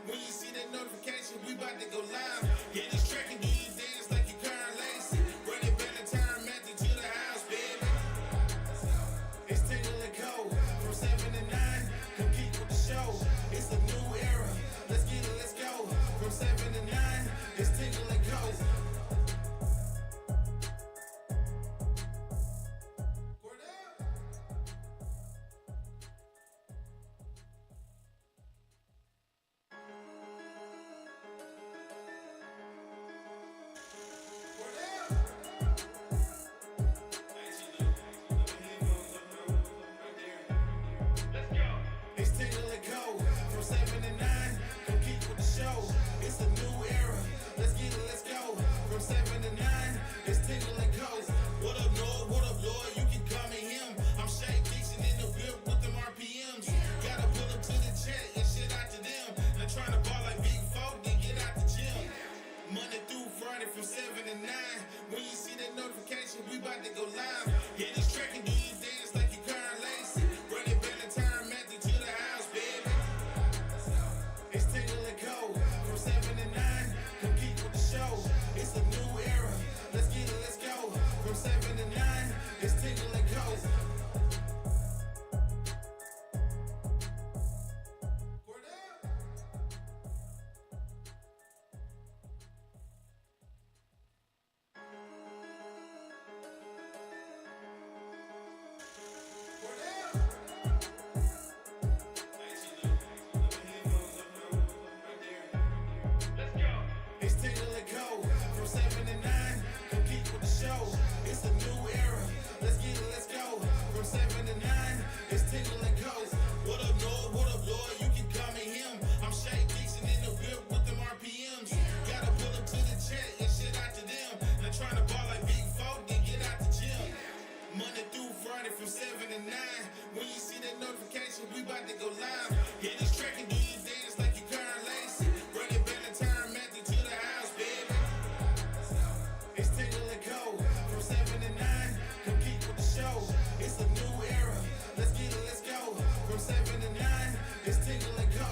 When you see that notification, we about to go live. Hit this track and do you dance like you Karen Lacey. Run it back the time method to the house, baby. It's Tingle and Co. From 7 to 9. Come keep with the show. It's a new era. Let's get it, let's go. From 7 to 9. It's Tingle and Co. From 7 to 9, when you see that notification, we about to go live. Hit this track and do you dance like you Karen Lacey. Run it back the time method to the house, baby. It's Tingle and Co. From 7 to 9, come keep with the show. It's a new era. Let's get it, let's go. From 7 to 9, it's Tingle and Co. From 7 to 9, when you see that notification, we about to go live. Hit this track and do you dance like you Karen Lacey. Run it back the time method to the house, baby. It's Tingle and Co. From 7 to 9, come keep with the show. It's a new era. Let's get it, let's go. From 7 to 9, it's Tingle and Co.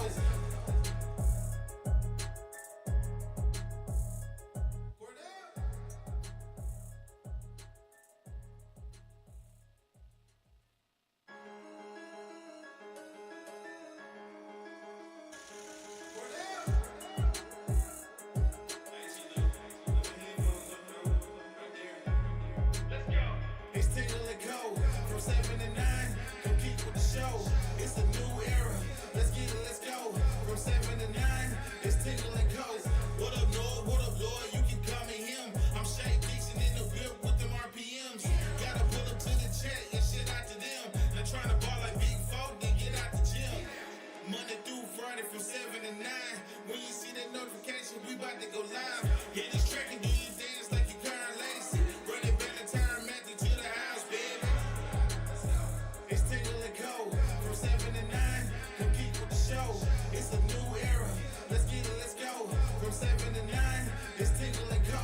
From 7 to 9, when you see that notification, we about to go live. Hit this track and do you dance like you Karen Lacey. Run it back the time method to the house, baby. It's Tingle and Co. From 7 to 9, come keep with the show. It's a new era. Let's get it, let's go. From 7 to 9, it's Tingle and Co.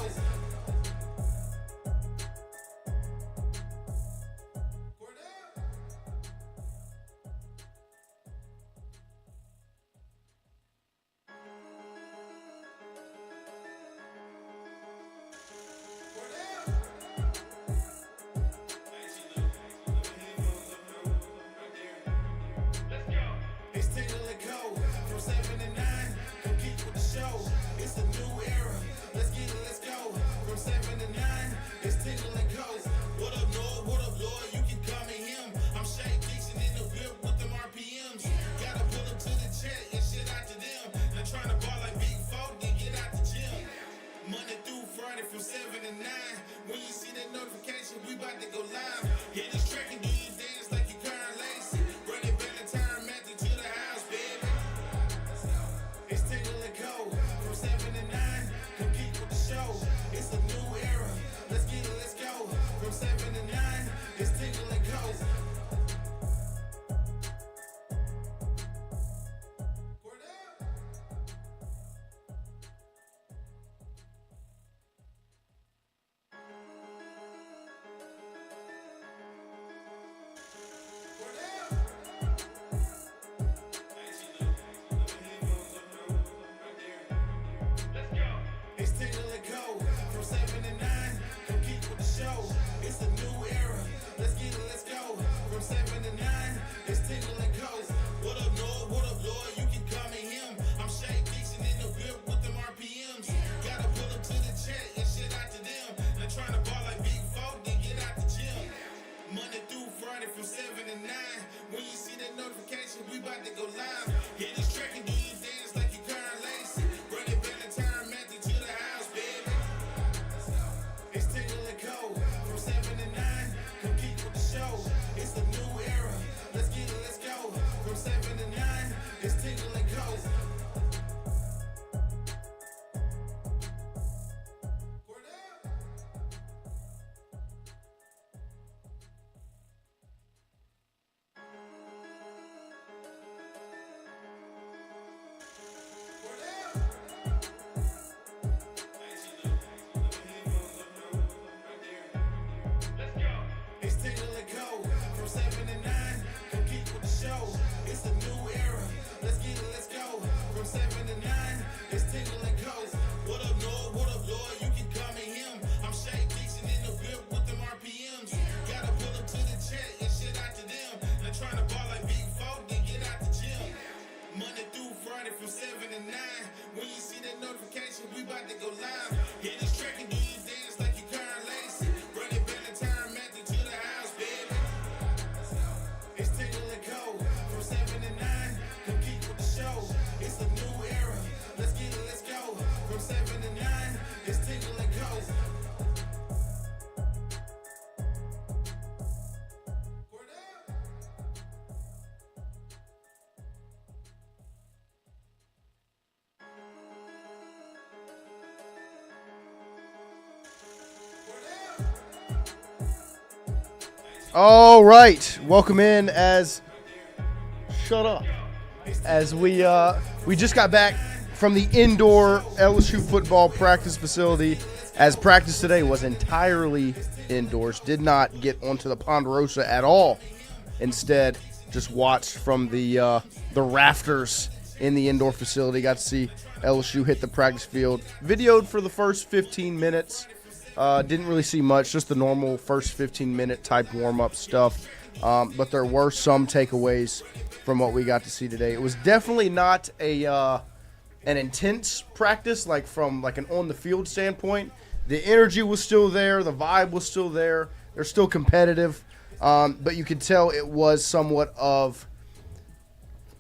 From 7 to 9, when you see that notification, we about to go live. Hit this track and do you dance like you Karen Lacey. Run it back the time method to the house, baby. It's Tingle and Co. From 7 to 9, come keep with the show. It's a new era. Let's get it, let's go. From 7 to 9, it's Tingle and Co. 7 to 9, it's Tingle and Co. What up, Lloyd? What up, Lloyd? You can call me him. I'm Shay Dixon in the whip with them RPMs. Gotta pull up to the chat and shit out to them. Not trying to ball like Big Folk, then get out the gym. Monday through Friday from 7 to 9. When you see that notification, we about to go live. Hit this track and do your dance like you Karen Lacey. Run it back and turn Matthew to the house, baby. It's Tingle and Co. From 7 to 9. Come keep with the show. It's a new era. Let's get it, let's go. From 7 to 9. It's Tingle and Co. Word up. All right, welcome in as we just got back from the indoor LSU football practice facility, as practice today was entirely indoors. Did not get onto the Ponderosa at all. Instead, just watched from the rafters in the indoor facility. Got to see LSU hit the practice field. Videoed for the first 15 minutes. Didn't really see much, just the normal first 15-minute type warm-up stuff. But there were some takeaways from what we got to see today. It was definitely not an intense practice, like from like an on-the-field standpoint. The energy was still there. The vibe was still there. They're still competitive. But you could tell it was somewhat of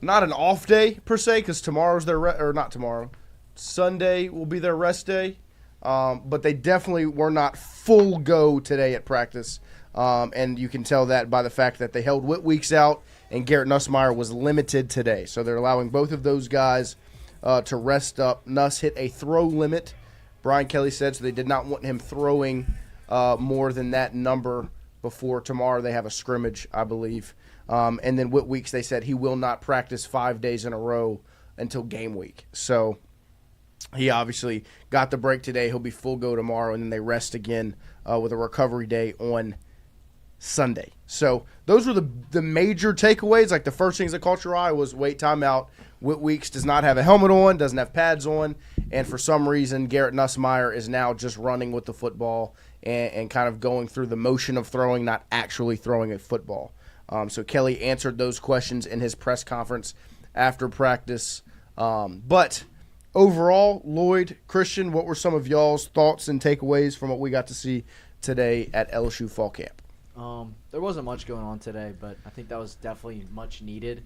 not an off day per se, because tomorrow's their not tomorrow. Sunday will be their rest day. But they definitely were not full go today at practice. And you can tell that by the fact that they held Whit weeks out and Garrett Nussmeier was limited today. So they're allowing both of those guys to rest up. Nuss hit a throw limit, Brian Kelly said, so they did not want him throwing more than that number before tomorrow. They have a scrimmage, I believe. And then Whit weeks, they said he will not practice 5 days in a row until game week. So he obviously got the break today. He'll be full go tomorrow, and then they rest again with a recovery day on Sunday. So those were the major takeaways. Like the first things that caught your eye was wait, timeout. Whit Weeks does not have a helmet on, doesn't have pads on, and for some reason Garrett Nussmeier is now just running with the football and kind of going through the motion of throwing, not actually throwing a football. So Kelly answered those questions in his press conference after practice. But overall, Lloyd, Christian, what were some of y'all's thoughts and takeaways from what we got to see today at LSU Fall Camp? There wasn't much going on today, but I think that was definitely much needed,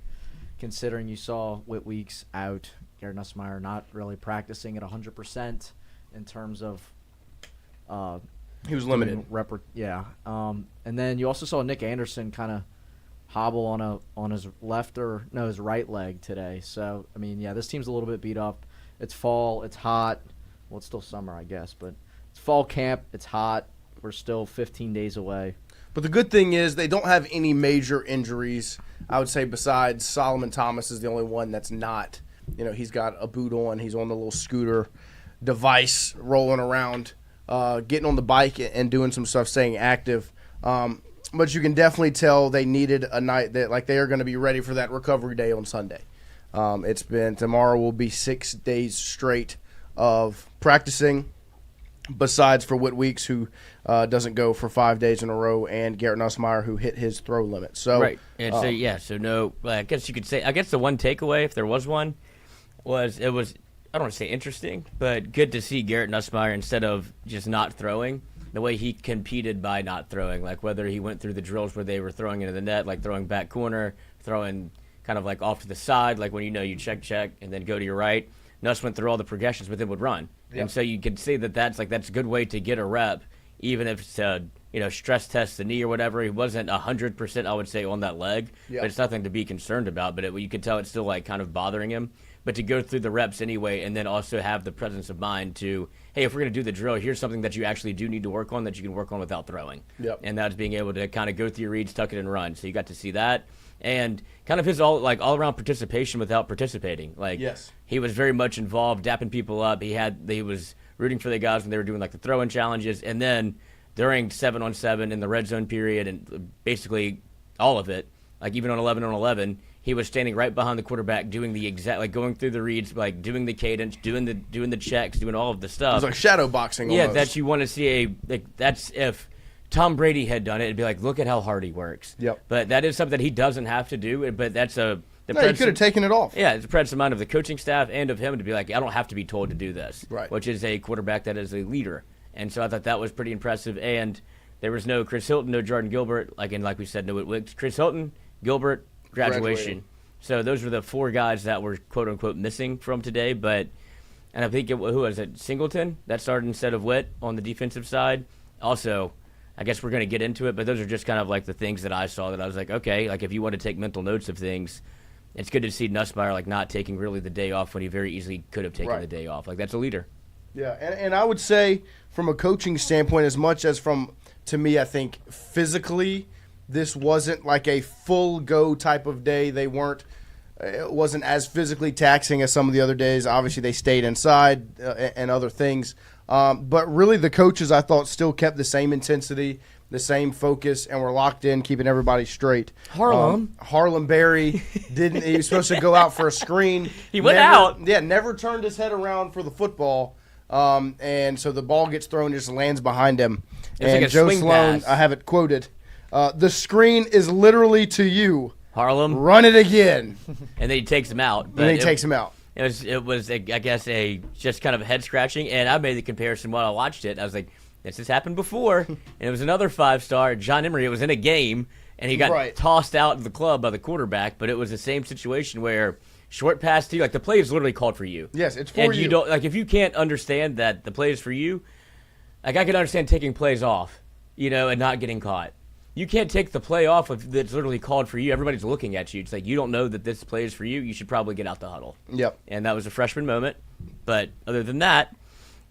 considering you saw Whit Weeks out, Garrett Nussmeier not really practicing at 100% in terms of he was limited. And then you also saw Nick Anderson kind of hobble on his his right leg today. So I mean, yeah, this team's a little bit beat up. It's fall, it's hot. Well, it's still summer, I guess, but it's fall camp. It's hot. We're still 15 days away. But the good thing is they don't have any major injuries, I would say, besides Solomon Thomas is the only one that's not. You know, he's got a boot on. He's on the little scooter device rolling around, getting on the bike and doing some stuff, staying active. But you can definitely tell they needed a night that, like, they are going to be ready for that recovery day on Sunday. Tomorrow will be 6 days straight of practicing, besides for Whit Weeks, who doesn't go for 5 days in a row, and Garrett Nussmeier, who hit his throw limit. So right, and so no. I guess you could say. I guess the one takeaway, if there was one, was I don't want to say interesting, but good to see Garrett Nussmeier, instead of just not throwing, the way he competed by not throwing. Like whether he went through the drills where they were throwing into the net, like throwing back corner, throwing kind of like off to the side, like when you check and then go to your right. Nuss went through all the progressions, but then would run. Yep. And so you can see that's a good way to get a rep, even if it's to stress test the knee or whatever. He wasn't 100%, I would say, on that leg, yep. But it's nothing to be concerned about. But you could tell it's still like kind of bothering him. But to go through the reps anyway, and then also have the presence of mind to, hey, if we're going to do the drill, here's something that you actually do need to work on that you can work on without throwing. Yep. And that's being able to kind of go through your reads, tuck it, and run. So you got to see that. And kind of his all-around participation without participating. Like, yes. He was very much involved, dapping people up. He was rooting for the guys when they were doing like the throw-in challenges, and then during 7-on-7 in the red zone period, and basically all of it, like even on 11-on-11, he was standing right behind the quarterback, doing the exact, like going through the reads, like doing the cadence, doing the checks, doing all of the stuff. It was like shadow boxing. Yeah, almost. that you want to see that's if Tom Brady had done it, it'd be like, look at how hard he works. Yep. But that is something he doesn't have to do. But that's No, you could have taken it off. Yeah, it's a presence amount of the coaching staff and of him to be like, I don't have to be told to do this. Right. Which is a quarterback that is a leader. And so I thought that was pretty impressive. And there was no Chris Hilton, no Jordan Gilbert, like we said, no Whit. Chris Hilton, Gilbert, graduation. So those were the 4 guys that were quote unquote missing from today. And I think who was it? Singleton that started instead of Whit on the defensive side. Also, I guess we're going to get into it, but those are just kind of like the things that I saw that I was like, okay, like if you want to take mental notes of things, it's good to see Nussmeier like not taking really the day off when he very easily could have taken the day off. Like that's a leader. Yeah, and I would say from a coaching standpoint, as much as to me, I think physically, this wasn't like a full go type of day. It wasn't as physically taxing as some of the other days. Obviously, they stayed inside and other things. But really, the coaches, I thought, still kept the same intensity, the same focus, and were locked in, keeping everybody straight. Harlem Berry didn't. He was supposed to go out for a screen. He went out. Yeah, never turned his head around for the football. And so the ball gets thrown, just lands behind him. It's and like a Joe swing Sloan, pass. I have it quoted. The screen is literally to you. Harlem. Run it again. And then he takes him out. And then he takes him out. It was I guess, just kind of head scratching. And I made the comparison while I watched it. I was like, this has happened before. And it was another 5-star, John Emery. It was in a game, and he got tossed out of the club by the quarterback. But it was the same situation where short pass to you, like the play is literally called for you. Yes, it's for and you. You don't, like, if you can't understand that the play is for you, like I can understand taking plays off, and not getting caught. You can't take the play off that's literally called for you. Everybody's looking at you. It's like you don't know that this play is for you. You should probably get out the huddle. Yep. And that was a freshman moment. But other than that,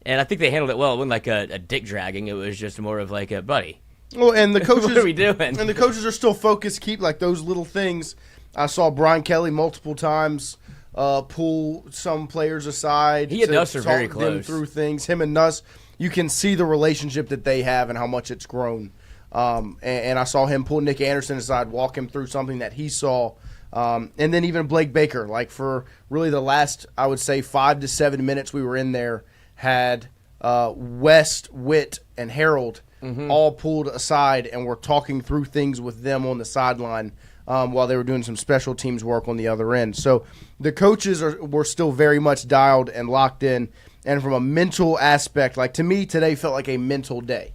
and I think they handled it well. It wasn't like a dick dragging. It was just more of like a buddy. Well, and the coaches, what are we doing? And the coaches are still focused. Keep like those little things. I saw Brian Kelly multiple times pull some players aside. He and Nuss are very talk them close. through things. Him and Nuss, you can see the relationship that they have and how much it's grown. And I saw him pull Nick Anderson aside, walk him through something that he saw. And then even Blake Baker, like for really the last, I would say, 5 to 7 minutes we were in there, had West, Whit, and Harold all pulled aside and were talking through things with them on the sideline while they were doing some special teams work on the other end. So the coaches were still very much dialed and locked in. And from a mental aspect, like to me, today felt like a mental day.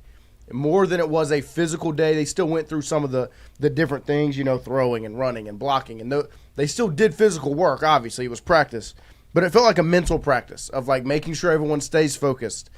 More than it was a physical day. They still went through some of the different things, throwing and running and blocking. And they still did physical work, obviously. It was practice. But it felt like a mental practice of, like, making sure everyone stays focused.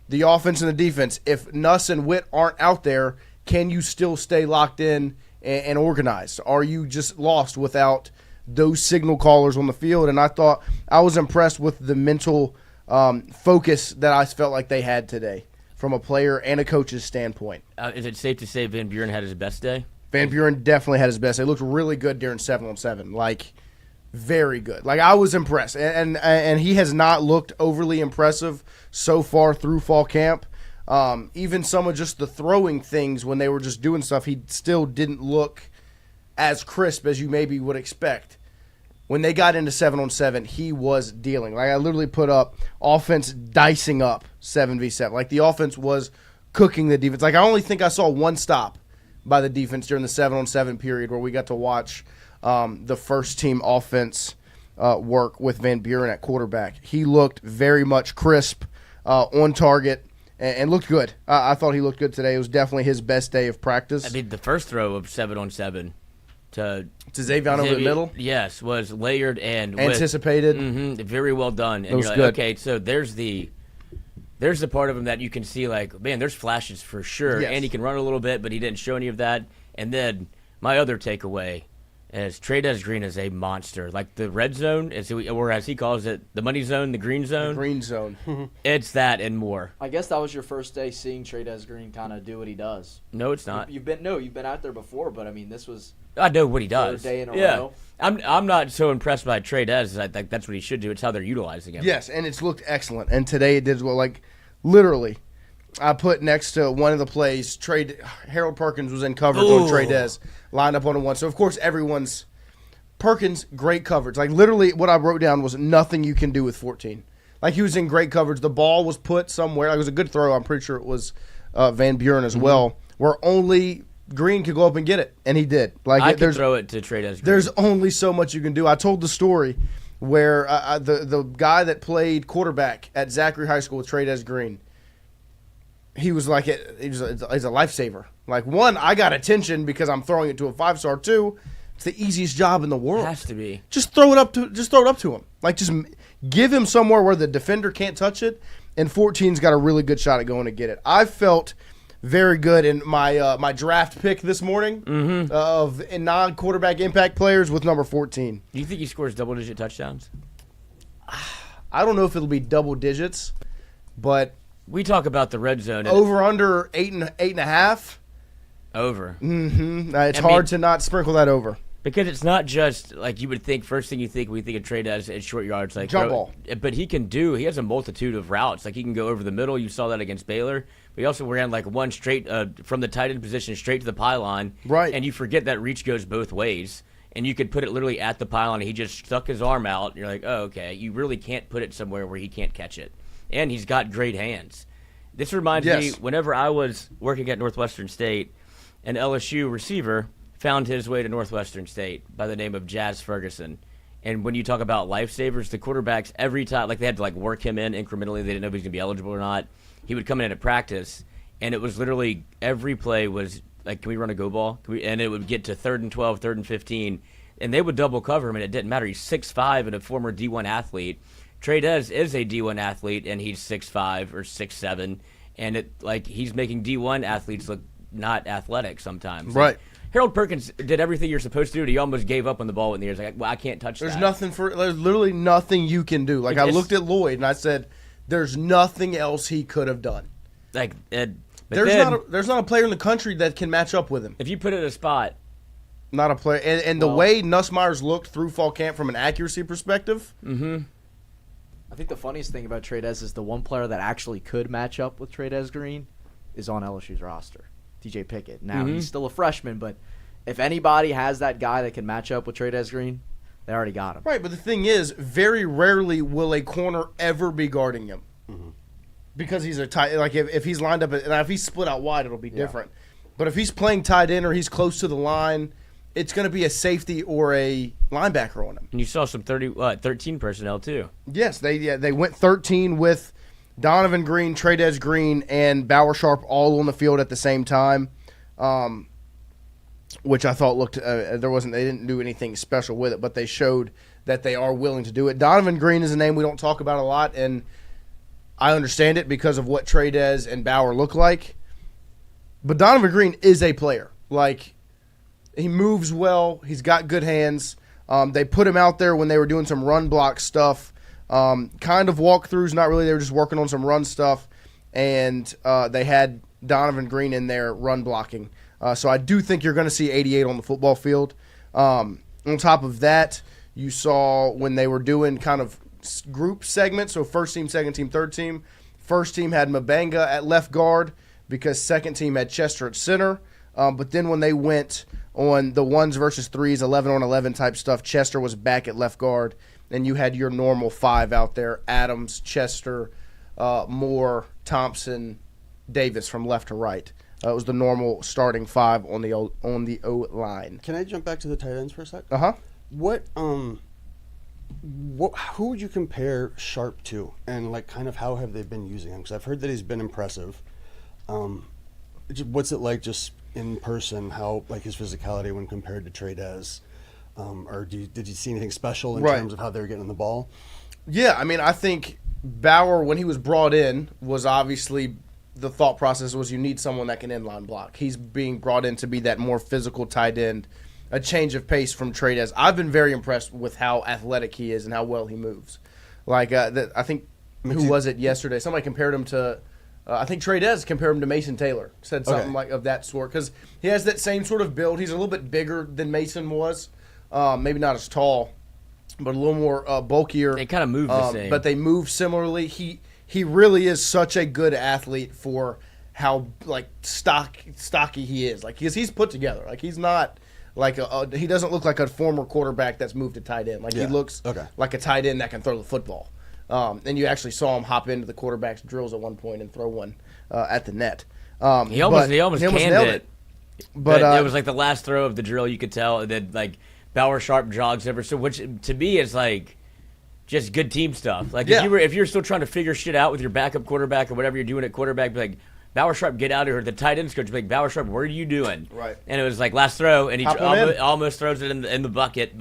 The offense and the defense, if Nuss and Whit aren't out there, can you still stay locked in and organized? Are you just lost without those signal callers on the field? And I thought I was impressed with the mental focus that I felt like they had today, from a player and a coach's standpoint. Is it safe to say Van Buren had his best day? Van Buren definitely had his best. They looked really good during 7-on-7, like very good. Like I was impressed, and he has not looked overly impressive so far through fall camp. Even some of just the throwing things when they were just doing stuff, he still didn't look as crisp as you maybe would expect. When they got into 7-on-7, he was dealing. Like I literally put up offense dicing up 7v7. Like the offense was cooking the defense. Like I only think I saw one stop by the defense during the 7-on-7 period where we got to watch the first team offense work with Van Buren at quarterback. He looked very much crisp, on target, and looked good. I thought he looked good today. It was definitely his best day of practice. I mean, the first throw of 7-on-7 to Xavier over the middle? Yes, was layered and anticipated. Very well done. And was you're like, good. okay, so there's the part of him that you can see, like, man, there's flashes for sure. Yes. And he can run a little bit, but he didn't show any of that. And then my other takeaway is Trey Green is a monster. Like the red zone, or as he calls it, the money zone, the green zone. The green zone. It's that and more. I guess that was your first day seeing Trey Green kind of do what he does. No, it's not. You've been out there before, but I mean, this was I know what he does. third day in a row. I'm not so impressed by Trey Dez. I think that's what he should do. It's how they're utilizing him. Yes, and it's looked excellent. And today it did as well. Like, literally, I put next to one of the plays, Harold Perkins was in coverage on Trey Dez, lined up on the one. So, of course, everyone's Perkins, great coverage. Like, literally what I wrote down was nothing you can do with 14. Like, he was in great coverage. The ball was put somewhere. Like, it was a good throw. I'm pretty sure it was Van Buren as well, where only Green could go up and get it, and he did. Like, I could throw it to Trades Green. There's only so much you can do. I told the story where the guy that played quarterback at Zachary High School with Trades Green, he was like, he's a lifesaver. Like, one, I got attention because I'm throwing it to a 5-star. Two, it's the easiest job in the world. It has to be. Just throw it up to him. Like, just give him somewhere where the defender can't touch it, and 14's got a really good shot at going to get it. I felt very good in my draft pick this morning of non-quarterback impact players with number 14. Do you think he scores double-digit touchdowns? I don't know if it'll be double digits, but We talk about the red zone. over under 8.5. Over. It's hard to not sprinkle that over. Because it's not just like you would think. First thing you think when you think of trade as short yards, like Jump ball. But he has a multitude of routes. Like he can go over the middle. You saw that against Baylor. But he also ran like one straight from the tight end position straight to the pylon. Right. And you forget that reach goes both ways. And you could put it literally at the pylon. And he just stuck his arm out. And you're like, oh, okay. You really can't put it somewhere where he can't catch it. And he's got great hands. This reminds me, whenever I was working at Northwestern State, an LSU receiver found his way to Northwestern State by the name of Jazz Ferguson. And when you talk about lifesavers, the quarterbacks every time, like they had to like work him in incrementally. They didn't know if he was going to be eligible or not. He would come in at practice, and it was literally every play was like, can we run a go ball? And it would get to 3rd and 12, 3rd and 15, and they would double cover him, and it didn't matter. He's 6'5" and a former D1 athlete. Trades is a D1 athlete, and he's 6'5" or 6'7", and it like he's making D1 athletes look not athletic sometimes. Right. Like, Harold Perkins did everything you're supposed to do. He almost gave up on the ball in the air. He's like, well, I can't touch There's that. there's literally nothing you can do. Like, I looked at Lloyd and I said, there's nothing else he could have done. Like, but There's not a player in the country that can match up with him. if you put it in a spot, Not a player. And the way Nussmeier's looked through fall camp from an accuracy perspective, I think the funniest thing about Trades is the one player that actually could match up with Trades Green is on LSU's roster, TJ Pickett. Now, he's still a freshman, but if anybody has that guy that can match up with Trades Green, they already got him. right? But the thing is, very rarely will a corner ever be guarding him because he's a tight. Like if he's lined up, and if he's split out wide, it'll be different. But if he's playing tight end or he's close to the line, it's going to be a safety or a linebacker on him. and you saw some 13 personnel too. Yes, they went 13 with Donovan Green, Trades Green, and Bauer Sharp all on the field at the same time, which I thought looked they didn't do anything special with it, but they showed that they are willing to do it. Donovan Green is a name we don't talk about a lot, and I understand it because of what Trades and Bauer look like. But Donovan Green is a player. Like, he moves well. He's got good hands. They put him out there when they were doing some run block stuff. Kind of walkthroughs, not really. They were just working on some run stuff. And they had Donovan Green in there run blocking. So I do think you're going to see 88 on the football field. On top of that, you saw when they were doing kind of group segments, so first team, second team, third team. First team had Mabanga at left guard because second team had Chester at center. But then when they went on the 1s versus 3s, 11 on 11 type stuff, Chester was back at left guard, and you had your normal 5 out there: Adams, Chester, Moore, Thompson, Davis from left to right. It was the normal starting 5 on the O line. Can I jump back to the tight ends for a sec? Uh-huh. Who would you compare Sharp to, and like kind of how have they been using him? Because I've heard that he's been impressive. What's it like just in person? How like his physicality when compared to Trades? Or did you see anything special in terms of how they were getting the ball? Yeah, I mean, I think Bauer, when he was brought in, was obviously the thought process was you need someone that can inline block. He's being brought in to be that more physical tight end, a change of pace from Trades. I've been very impressed with how athletic he is and how well he moves. Like, I think, who was it yesterday? Somebody compared him to, I think Trades compared him to Mason Taylor, said something like of that sort, because he has that same sort of build. He's a little bit bigger than Mason was, maybe not as tall, but a little more bulkier. They kind of move the same. But they move similarly. He really is such a good athlete for how like stocky he is. Like, because he's put together. Like, he's not like he doesn't look like a former quarterback that's moved to tight end. Like he looks like a tight end that can throw the football. And you actually saw him hop into the quarterback's drills at one point and throw one at the net. He almost canned it. But it was like the last throw of the drill. You could tell that like Bauer Sharp jogs over. So which to me is like just good team stuff. Like if you're still trying to figure shit out with your backup quarterback or whatever you're doing at quarterback, be like, Bauer Sharp, get out of here. The tight ends coach be like, Bauer Sharp, what are you doing? Right. And it was like last throw, and he almost throws it in the bucket.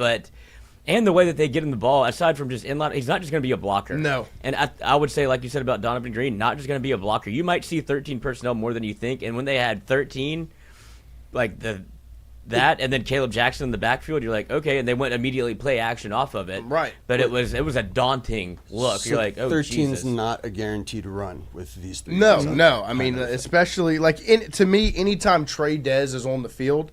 And the way that they get him the ball, aside from just inline, he's not just going to be a blocker. No. And I would say, like you said about Donovan Green, not just going to be a blocker. You might see 13 personnel more than you think. And when they had 13, like and then Caleb Jackson in the backfield, you're like, okay, and they went immediately play action off of it. Right. But it was a daunting look. So you're like, oh, 13's Jesus. not a guaranteed run with these three. No. I mean, especially like to me, anytime Trey Dez is on the field,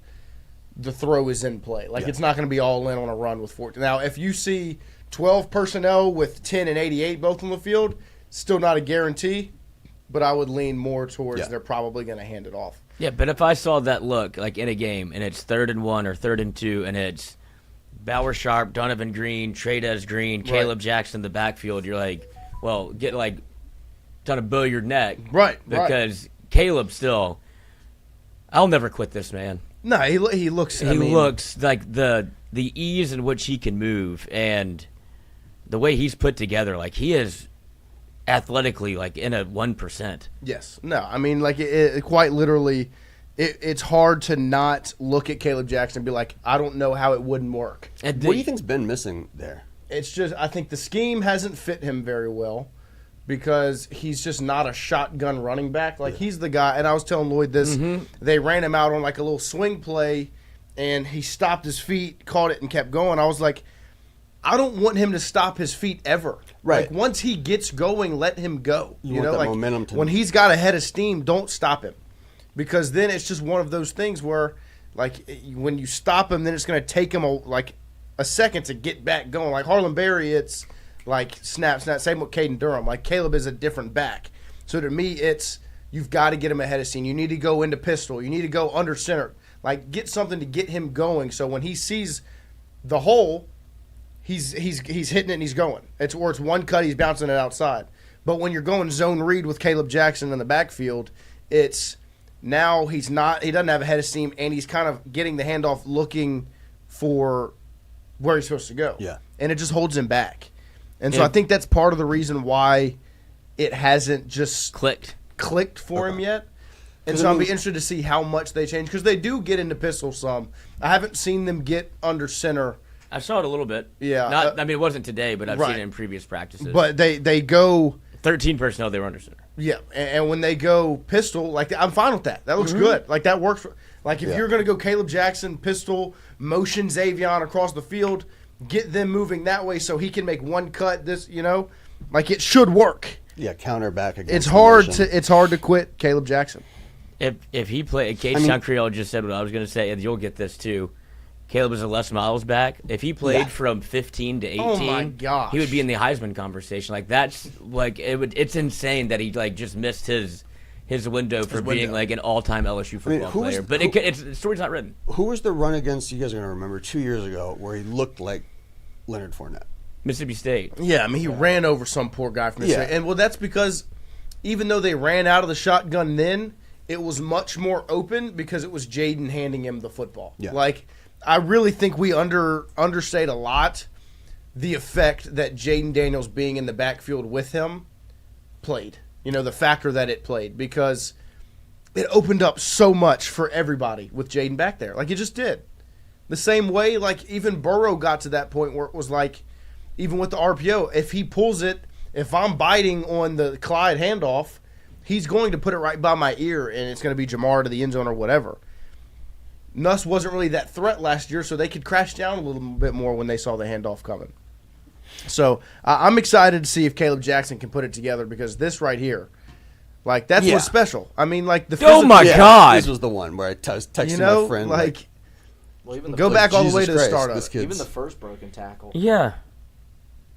the throw is in play. Like it's not going to be all in on a run with 14. Now, if you see 12 personnel with 10 and 88 both on the field, still not a guarantee. But I would lean more towards they're probably going to hand it off. Yeah, but if I saw that look like in a game and it's 3rd and 1 or 3rd and 2 and it's Bauer Sharp, Donovan Green, Trey Green, Caleb Jackson in the backfield, you're like, well, get like trying to bow your neck. Right. Because Caleb still, I'll never quit this man. No, he looks. He looks like the ease in which he can move and the way he's put together. Like he is athletically like in a 1%. Yes. No, I mean, like it quite literally, it's hard to not look at Caleb Jackson and be like, I don't know how it wouldn't work. What do you think's been missing there? It's just I think the scheme hasn't fit him very well because he's just not a shotgun running back. Like he's the guy, and I was telling Lloyd this, they ran him out on like a little swing play, and he stopped his feet, caught it, and kept going. I was like, I don't want him to stop his feet ever. Right. Like once he gets going, let him go. You want know, that like momentum to when he's got a head of steam, don't stop him, because then it's just one of those things where, like, when you stop him, then it's going to take him a second to get back going. Like Harlan Berry, it's like snap. Same with Caden Durham. Like Caleb is a different back. So to me, it's you've got to get him ahead of steam. You need to go into pistol. You need to go under center. Like get something to get him going. So when he sees the hole, he's hitting it and he's going. It's one cut, he's bouncing it outside. But when you're going zone read with Caleb Jackson in the backfield, it's now he doesn't have a head of steam and he's kind of getting the handoff looking for where he's supposed to go. Yeah. And it just holds him back. And so I think that's part of the reason why it hasn't just clicked for him yet. And so I'll be interested to see how much they change because they do get into pistol some. I haven't seen them get under center. I saw it a little bit. Yeah. I mean, it wasn't today, but I've seen it in previous practices. But they go 13 personnel, they were under center. Yeah, and when they go pistol, like I'm fine with that. That looks good. Like that works. Like if you're going to go Caleb Jackson, pistol, motion Xavion across the field, get them moving that way so he can make one cut. Like it should work. Yeah, counter back against. It's hard to quit Caleb Jackson. If he played, Sean Creole just said what I was going to say, and you'll get this too. Caleb is a Les Miles back. If he played from 15 to 18, oh my gosh, he would be in the Heisman conversation. Like that's like it's insane that he like just missed his window for being like an all-time LSU football player. But the story's not written. Who was the run against? You guys are going to remember 2 years ago where he looked like Leonard Fournette. Mississippi State. Yeah, I mean he ran over some poor guy from Mississippi, and that's because even though they ran out of the shotgun, then it was much more open because it was Jaden handing him the football. Yeah. Like. I really think we understate a lot the effect that Jaden Daniels being in the backfield with him played. The factor that it played because it opened up so much for everybody with Jaden back there. Like it just did. The same way, like even Burrow got to that point where it was like, even with the RPO, if he pulls it, if I'm biting on the Clyde handoff, he's going to put it right by my ear and it's going to be Jamar to the end zone or whatever. Nuss wasn't really that threat last year, so they could crash down a little bit more when they saw the handoff coming. So I'm excited to see if Caleb Jackson can put it together because this right here, like that's what's special. I mean, like the God, this was the one where I texted my friend. Like, even go back all the way to the startup. Even the first broken tackle. Yeah.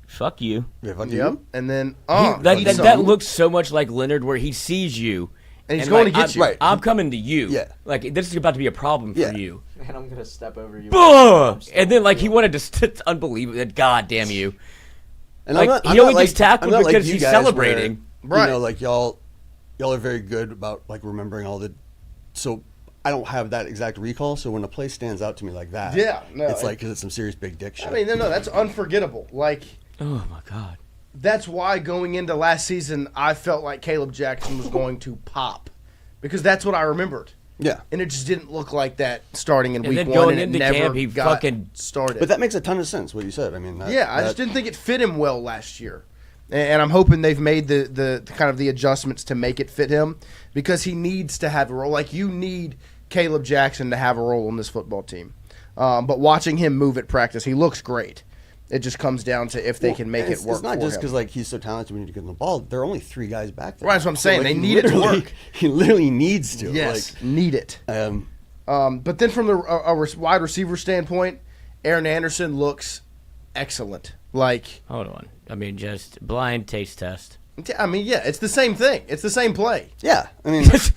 Fuck you. Yeah, fuck yep. you. And then that looks so much like Leonard, where he sees you And he's going to get you. Right. I'm coming to you. Yeah. Like, this is about to be a problem Yeah. for you. And I'm gonna step over you. And then, like, he wanted to. It's unbelievable. God damn you. And Like, he only gets tackled I'm not because you he's guys celebrating. Where, Right. You know, like y'all are very good about like remembering all the. So I don't have that exact recall. So when a play stands out to me like that, Yeah, no, it's like because it's some serious big dick shit. I mean, no, that's unforgettable. Like, Oh, my God. that's why going into last season, I felt like Caleb Jackson was going to pop. Because that's what I remembered. yeah. And it just didn't look like that starting in And week then one, going and it into never camp, he got fucking- started. But that makes a ton of sense what you said. I mean, I just that- didn't think it fit him well last year. And I'm hoping they've made the kind of the adjustments to make it fit him because he needs to have a role. Like, you need Caleb Jackson to have a role on this football team. But watching him move at practice, he looks great. It just comes down to if they can make it work. It's not for just him. because like he's so talented when you get him the ball. There are only 3 guys back there. Right, that's what I'm saying. They he need it to literally- work. He literally needs to. Yes, need it. Like, But then from a wide receiver standpoint, Aaron Anderson looks excellent. Like, Hold on. I mean, just blind taste test. I mean, yeah, it's the same thing. It's the same play. yeah. I mean, just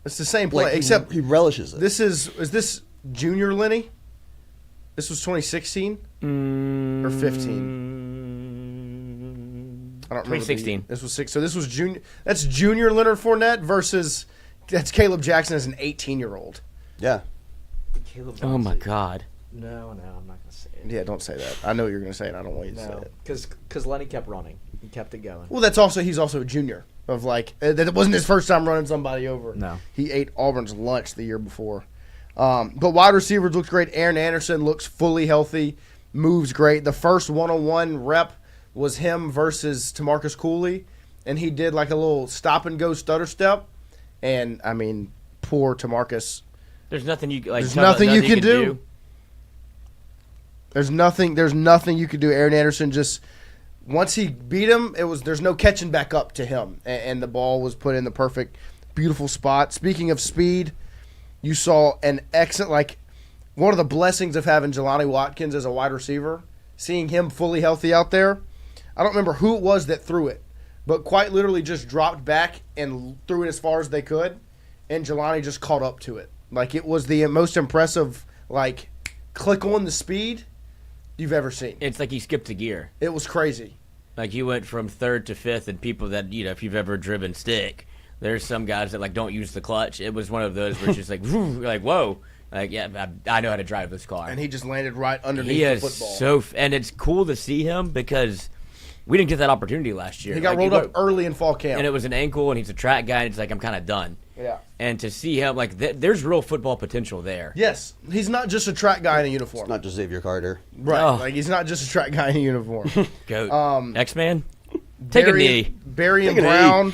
It's the same play, like except he relishes it. is this Junior Lenny? This was 2016 or 15. I don't remember. 2016. This was 6. So this was junior. That's Junior Leonard Fournette versus that's Caleb Jackson as an 18-year-old. yeah. Oh, my God. No, I'm not gonna say it. Yeah, don't say that. I know you're going to say it. I don't want you to say No, it. because Lenny kept running. He kept it going. Well, he's also a junior. Of like that wasn't his first time running somebody over. No. He ate Auburn's lunch the year before. But wide receivers looks great. Aaron Anderson looks fully healthy, moves great. The first one-on-one rep was him versus Tamarcus Cooley, and he did like a little stop-and-go stutter step. And, I mean, poor Tamarcus. There's nothing you like. There's tell me nothing you can do. There's nothing you can do. Aaron Anderson just once he beat him, there's no catching back up to him, and the ball was put in the perfect, beautiful spot. Speaking of speed, you saw an excellent, like one of the blessings of having Jelani Watkins as a wide receiver, seeing him fully healthy out there. I don't remember who it was that threw it, but quite literally just dropped back and threw it as far as they could, and Jelani just caught up to it. Like, it was the most impressive, like, click on the speed you've ever seen. It's like he skipped a gear. It was crazy. Like, he went from 3rd to 5th, and people that, you know, if you've ever driven stick, there's some guys that, like, don't use the clutch. It was one of those where it's just like, like, whoa. Like, yeah, I know how to drive this car. And he just landed right underneath He the is football. and it's cool to see him because we didn't get that opportunity last year. He got rolled up early in fall camp. and it was an ankle, and he's a track guy, and it's like, I'm kind of done. Yeah. And to see him, like, there's real football potential there. Yes. He's not just a track guy in a uniform. Not just Xavier Carter. Right. Oh. Like, he's not just a track guy in a uniform. Goat. X-Man? Take a knee. Barry and Take a knee.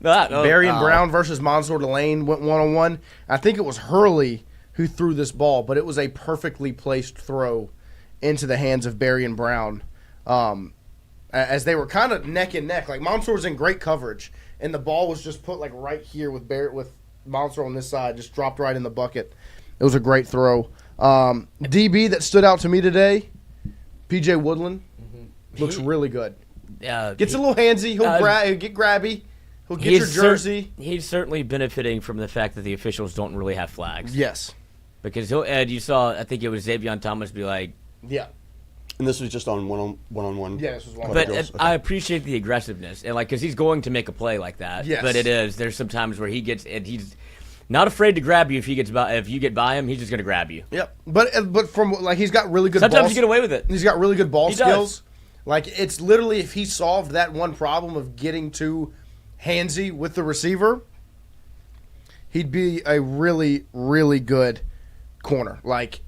Brown. Barry and Oh. Brown versus Mansour Delane went one-on-one. I think it was Hurley who threw this ball, but it was a perfectly placed throw into the hands of Barry and Brown as they were kind of neck and neck. Like, Mansour was in great coverage, and the ball was just put like right here with Mansour on this side, just dropped right in the bucket. It was a great throw. DB that stood out to me today, P.J. Woodland, looks really good. Gets a little handsy. He'll get grabby. He'll get your jersey. He's certainly benefiting from the fact that the officials don't really have flags. Yes. Because you saw, I think it was Xavier Thomas be like, Yeah. And this was just on one-on-one. Yeah, this was one. but Okay. I appreciate the aggressiveness, and like, because he's going to make a play like that. Yes. But there's some times where he's not afraid to grab you if you get by him, he's just going to grab you. Yep. But from like he's got really good. Sometimes ball you get away with it. He's got really good ball He does. skills. Like, it's literally if he solved that one problem of getting too handsy with the receiver, he'd be a really, really good corner. Like,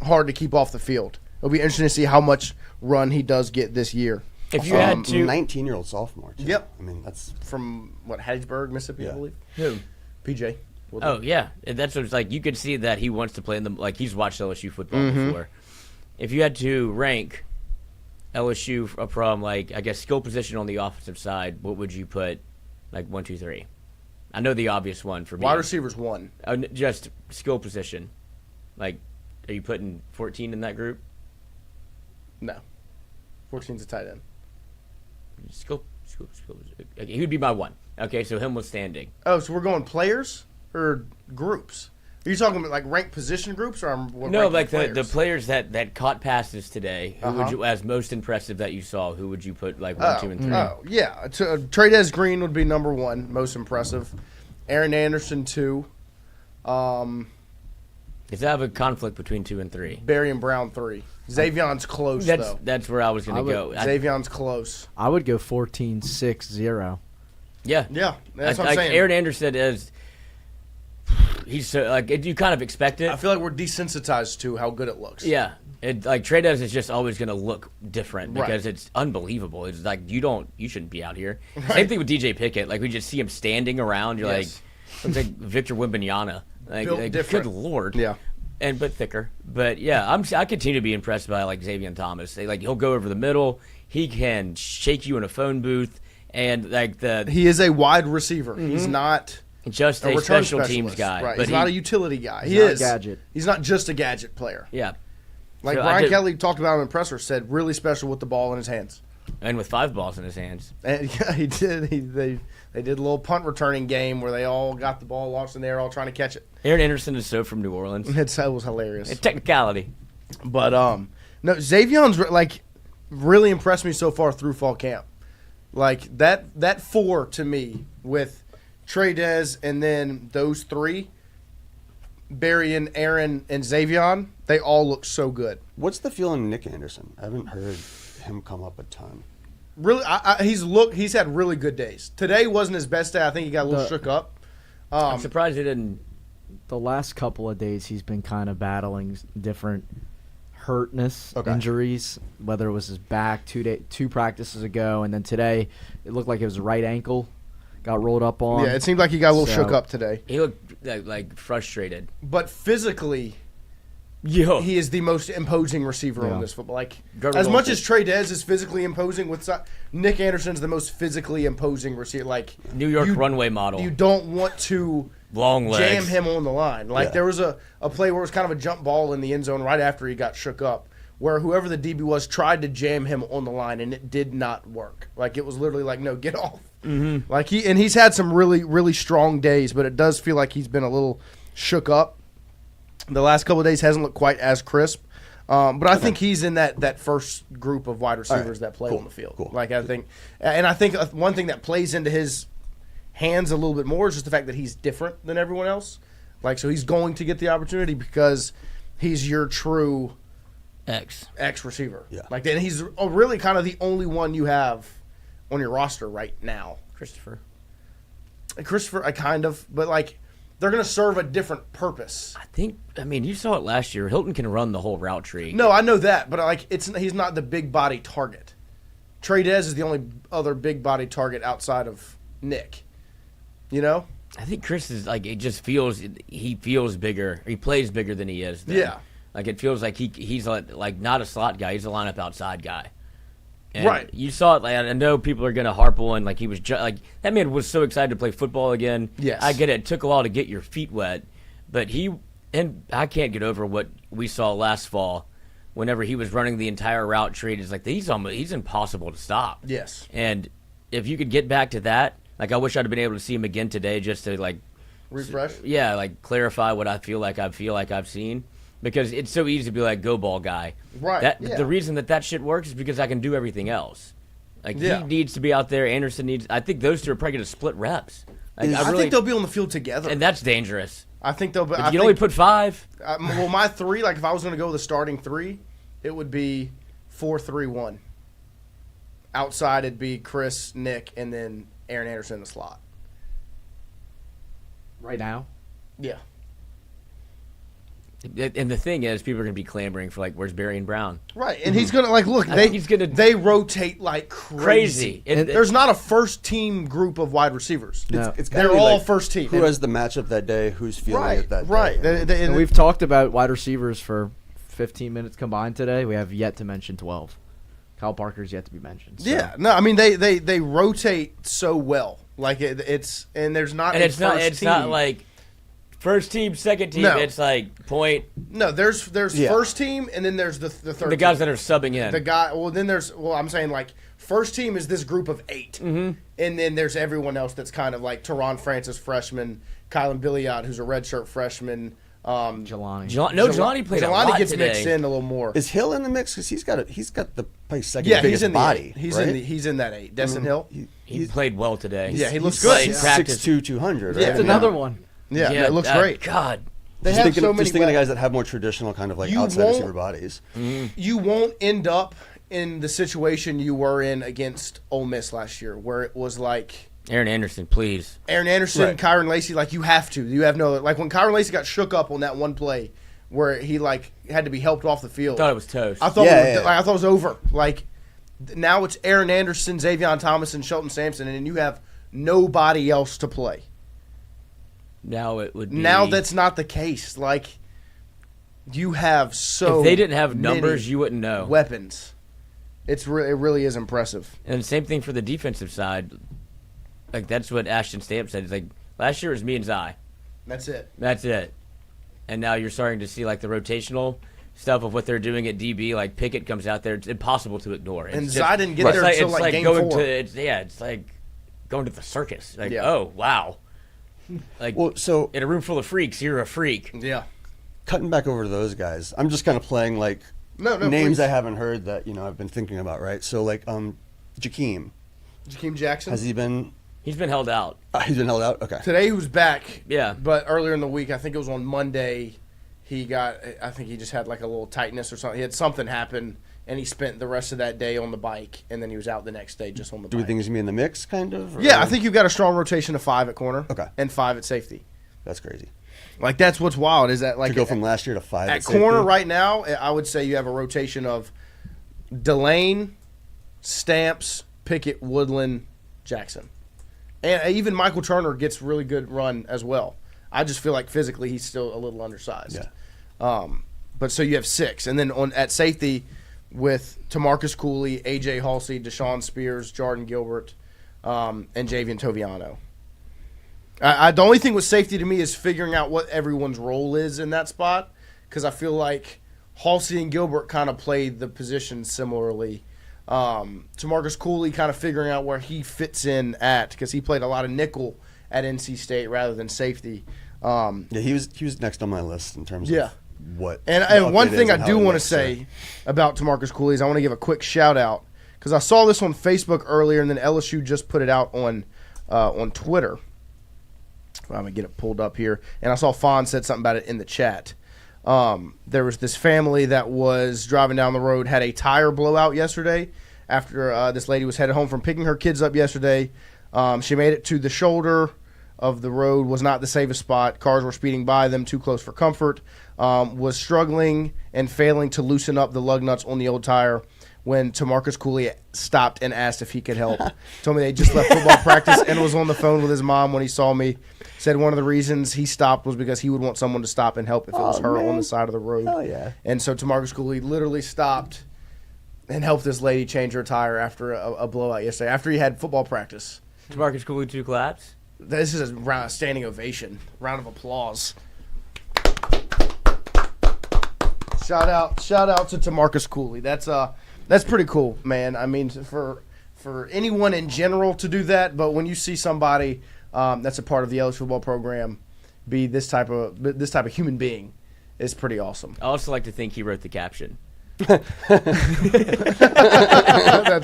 hard to keep off the field. It'll be interesting to see how much run he does get this year. If you had to, 19-year-old sophomore. Too. Yep. I mean, that's From Hattiesburg, Mississippi, I Yeah. believe. who? PJ. Oh yeah, and that's what it's like. You could see that he wants to play in the like he's watched LSU football before. If you had to rank LSU from like I guess skill position on the offensive side, what would you put like 1, 2, 3? I know the obvious one for me. Wide receivers 1. Just skill position. Like, are you putting 14 in that group? No. 14's a tight end. Okay, he would be my 1. Okay, so him was standing. Oh, so we're going players or groups? Are you talking about like ranked position groups or No, ranking like players? the players that caught passes today. Who would you, as most impressive that you saw? Who would you put like 1, 2, and 3? Oh, yeah. Trades Green would be number 1, most impressive. Aaron Anderson 2. Because I have a conflict between 2 and 3. Barry and Brown 3. Xavion's close though. That's where I was going to go. Xavion's close. I would go 14-6-0. Yeah, That's what I'm saying. Aaron Anderson is. He's so, like you kind of expect it. I feel like we're desensitized to how good it looks. Yeah, like Trades is just always going to look different because it's unbelievable. It's like you shouldn't be out here. Right. Same thing with DJ Pickett. Like we just see him standing around. You're like, looks like Victor Wembanyama. Like different. Good lord. Yeah. But thicker. But yeah, I continue to be impressed by like Xavier Thomas. He'll go over the middle. He can shake you in a phone booth, and like he is a wide receiver. He's not just a special teams guy. Right. But He's not a utility guy. He's not a gadget. He's not just a gadget player. Yeah. Like So Brian Kelly talked about in presser, said really special with the ball in his hands. And with 5 balls in his hands. And yeah, he did. They did a little punt returning game where they all got the ball launched in the air, all trying to catch it. Aaron Anderson is so from New Orleans. That was hilarious. Technicality. But no, Xavion's like really impressed me so far through fall camp. Like that 4 to me with Trades and then those 3, Barry and Aaron and Xavion, they all look so good. What's the feeling Nick Anderson? I haven't heard him come up a ton. Really, he's had really good days. Today wasn't his best day. I think he got a little shook up. I'm surprised he didn't. The last couple of days, he's been kind of battling different injuries, whether it was his back 2 practices ago, and then today it looked like it was right ankle got rolled up on. Yeah, it seemed like he got a little shook up today. He looked like frustrated. But physically, he is the most imposing receiver on this football. Like as much as Trades is physically imposing, Nick Anderson's the most physically imposing receiver. Like New York runway model. You don't want to long legs. Jam him on the line. Like there was a play where it was kind of a jump ball in the end zone right after he got shook up, where whoever the DB was tried to jam him on the line and it did not work. Like it was literally like, no, get off. Mm-hmm. Like he's had some really, really strong days, but it does feel like he's been a little shook up. The last couple of days hasn't looked quite as crisp. But I think he's in that first group of wide receivers that play on the field. Cool. Like I think one thing that plays into his hands a little bit more is just the fact that he's different than everyone else. Like so he's going to get the opportunity because he's your true X receiver. Yeah. Like and he's really kind of the only one you have on your roster right now. Christopher, I kind of, but like they're going to serve a different purpose. I mean, you saw it last year. Hilton can run the whole route tree. No, I know that, but like he's not the big body target. Trades is the only other big body target outside of Nick. You know? I think Chris is like he feels bigger. He plays bigger than he is. Then. Yeah. Like it feels like he's like not a slot guy. He's a lineup outside guy. And right. You saw it. Like, I know people are gonna harp on like he was like that man was so excited to play football again. Yes. I get it. It took a while to get your feet wet, but I can't get over what we saw last fall. Whenever he was running the entire route tree, it's like he's impossible to stop. Yes. And if you could get back to that, like I wish I'd have been able to see him again today, just to like refresh. Yeah, like clarify what I feel like I've seen. Because it's so easy to be like go ball guy. Right. The reason that shit works is because I can do everything else. Like he needs to be out there. Anderson needs. I think those two are probably going to split reps. Like, I think they'll be on the field together, and that's dangerous. I think they'll. You can only put 5. Well, my 3, like if I was going to go with the starting 3, it would be 4-3-1. Outside, it'd be Chris, Nick, and then Aaron Anderson in the slot. Right now? Yeah. And the thing is, people are going to be clamoring for like, where's Barry and Brown? Right, and he's going to like look. They rotate like crazy. There's not a first team group of wide receivers. No. They're all like first team. Who has the matchup that day? Who's feeling it that day? Right. And we've talked about wide receivers for 15 minutes combined today. We have yet to mention 12. Kyle Parker's yet to be mentioned. So. Yeah, no, I mean they rotate so well. Like it's there's not. And it's not like. First team, second team, it's like point. No, there's first team, and then there's the third. The guys team. that are subbing in. I'm saying like first team is this group of 8. Mm-hmm. And then there's everyone else that's kind of like Teron Francis, freshman, Kylan Billiot, who's a redshirt freshman. Jelani. Jelani played a lot gets today. mixed in a little more. Is Hill in the mix? Because he's got the probably second Yeah, biggest he's in the body. 8. He's right? he's in that 8. Destin Hill. He played well today. Yeah, he looks He's good. He's Practice. 6'2", 200. Right? Yeah, That's another one. Yeah, it looks great. God. They Just have thinking, so many just thinking of weapons. guys that have more traditional kind of like You outside won't- receiver bodies. You won't end up in the situation you were in against Ole Miss last year, where it was like Aaron Anderson, please. Aaron Anderson, Right. Kyron Lacey. Like you have to. You have no like when Kyron Lacey got shook up on that one play where he like had to be helped off the field. Thought it was toast. I thought Yeah. I thought it was over. Like now it's Aaron Anderson, Xavion Thomas, and Shelton Sampson, and you have nobody else to play. Now it would be. Now that's not the case. Like you have so If they didn't have many numbers, you wouldn't know. weapons. It really is impressive. And the same thing for the defensive side. Like, that's what Ashton Stamp said. It's like, last year it was me and Zy. That's it. That's it. And now you're starting to see, like, the rotational stuff of what they're doing at DB. Like, Pickett comes out there. It's impossible to ignore. And It's Zy didn't get there until, like, game going 4. to it's like going to the circus. Like, Yeah. oh, wow. Like, Well, so in a room full of freaks, you're a freak. Yeah. cutting back over to those guys, I'm just kind of playing like No, names please. I haven't heard that I've been thinking about. Right, so like Jakeem, Jakeem Jackson. has he been? He's been held out. He's been held out. Okay. Today he was back. Yeah. But earlier in the week, I think it was on Monday, I think he just had like a little tightness or something. He had something happen, and he spent the rest of that day on the bike, and then he was out the next day just on the Do bike. we think he's gonna be in the mix, kind of? or- Yeah, I think you've got a strong rotation of 5 at corner. Okay. And 5 at safety. that's crazy. Like, that's what's wild is that, like, To go from last year to 5 at safety? corner right now, I would say you have a rotation of Delane, Stamps, Pickett, Woodland, Jackson. And even Michael Turner gets really good run as well. I just feel like physically he's still a little undersized. Yeah. But so you have 6. And then at safety with Tamarcus Cooley, A.J. Halsey, Deshaun Spears, Jordan Gilbert, and Javian Toviano. The only thing with safety to me is figuring out what everyone's role is in that spot, because I feel like Halsey and Gilbert kind of played the position similarly. Tamarcus Cooley kind of figuring out where he fits in at, because he played a lot of nickel at NC State rather than safety. Yeah, he was next on my list in terms Yeah. of what. And the one update thing is I and how do it want to looks, say about Tamarcus Cooley is I want to give a quick shout out, because I saw this on Facebook earlier, and then LSU just put it out on Twitter. I'm going to get it pulled up here. And I saw Fawn said something about it in the chat. There was this family that was driving down the road, had a tire blowout yesterday after this lady was headed home from picking her kids up yesterday. She made it to the shoulder of the road, was not the safest spot. Cars were speeding by them, too close for comfort. Was struggling and failing to loosen up the lug nuts on the old tire when Tamarcus Cooley stopped and asked if he could help. Told me they just left football practice and was on the phone with his mom when he saw me. Said one of the reasons he stopped was because he would want someone to stop and help if it was her on the side of the road. Hell yeah. And so Tamarcus Cooley literally stopped and helped this lady change her tire after a blowout yesterday, after he had football practice. Tamarcus Cooley 2 claps. This is a standing ovation, round of applause. Shout out to Tamarcus Cooley. That's pretty cool, man. I mean, for anyone in general to do that, but when you see somebody that's a part of the LSU football program be this type of human being, is pretty awesome. I also like to think he wrote the caption. That's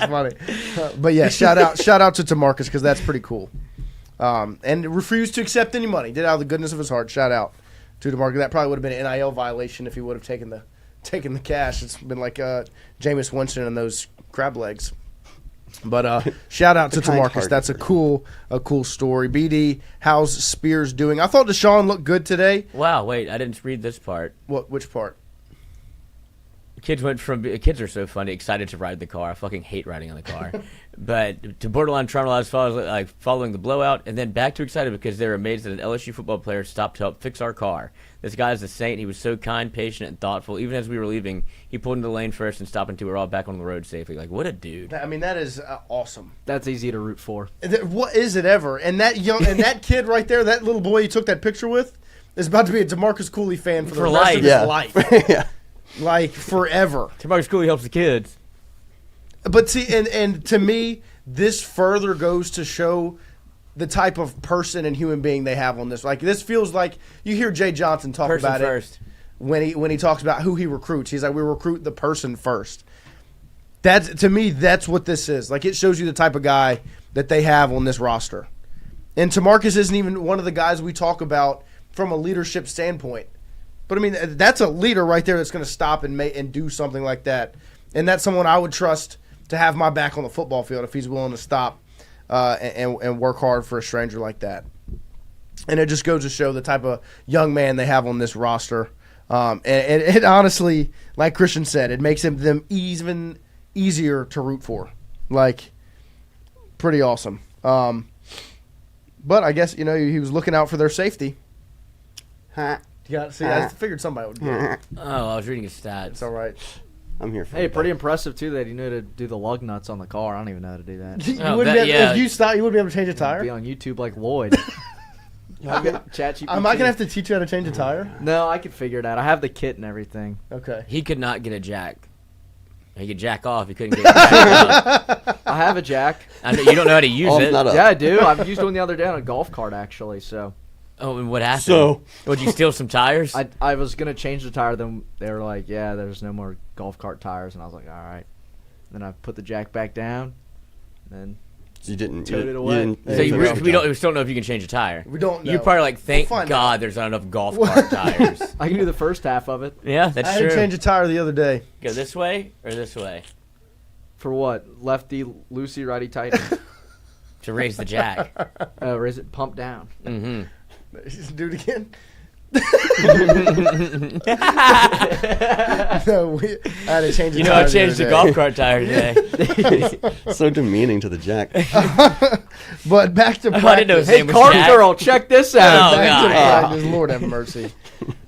funny. But yeah, shout out to Tamarcus, because that's pretty cool. And refused to accept any money. Did it out of the goodness of his heart. Shout out to Tamarcus. That probably would have been an NIL violation if he would have taken the cash. It's been like Jameis Winston and those crab legs. But shout out to Tamarcus. That's a cool story. BD, how's Spears doing? I thought Deshaun looked good today. Wow, wait, I didn't read this part. Which part? Kids are so funny, excited to ride the car. I fucking hate riding on the car. But to borderline traumatized following the blowout, and then back to excited because they're amazed that an LSU football player stopped to help fix our car. This guy is a saint. He was so kind, patient, and thoughtful. Even as we were leaving, he pulled into the lane first and stopped until we were all back on the road safely. Like, what a dude. I mean, that is awesome. That's easy to root for. What is it ever? And that kid right there, that little boy you took that picture with, is about to be a Tamarcus Cooley fan for the rest of his life. Yeah. Like, forever. Tamarcus Cooley helps the kids. But see, and to me, this further goes to show the type of person and human being they have on this. Like, this feels like you hear Jay Johnson talk Person about first. it when he talks about who he recruits. He's like, we recruit the person first. To me, that's what this is. Like, it shows you the type of guy that they have on this roster. And TaMarcus isn't even one of the guys we talk about from a leadership standpoint. But, I mean, that's a leader right there that's going to stop and do something like that. And that's someone I would trust to have my back on the football field if he's willing to stop and work hard for a stranger like that. And it just goes to show the type of young man they have on this roster. And it honestly, like Christian said, it makes them even easier to root for. Like, pretty awesome. But I guess, he was looking out for their safety. See, I figured somebody would get it. Oh, I was reading his stats. It's all right. I'm here for Hey, it. pretty impressive too that he knew to do the lug nuts on the car. I don't even know how to do that. You Oh, wouldn't that- be, yeah. If you stopped, you wouldn't be able to change a Be tire? on YouTube like Lloyd. ChatGPT. Am I going to have to teach you how to change a tire? No, I could figure it out. I have the kit and everything. Okay. He could not get a jack. He could jack off. He couldn't get a jack up. I have a jack. I know, you don't know how to use Oh, it. not up. Yeah, I do. I've used one the other day on a golf cart actually. So Oh, and what happened? So- Would you steal some tires? I was gonna change the tire. Then they were like, "Yeah, there's no more golf cart tires," and I was like, "All right." Then I put the jack back down. And So you didn't. Toted you it away. didn't- There So you you go. we still don't know if you can change a tire. We don't know. You're probably like, thank We'll find God out. there's not enough golf cart tires. I can do the first half of it. Yeah, that's I had true. to change a tire the other day. Go this way or this way For what? Lefty, loosey, righty, tighty. to raise the jack. Or is it pump down? Mm-hmm. Do it again. No, I had to change a You know, tire I changed the other golf day. cart tire today. So demeaning to the jack. But back to practice. I didn't know his Hey, name was cart Jack. girl, check this out. Oh, Back to God. practice. Lord have mercy.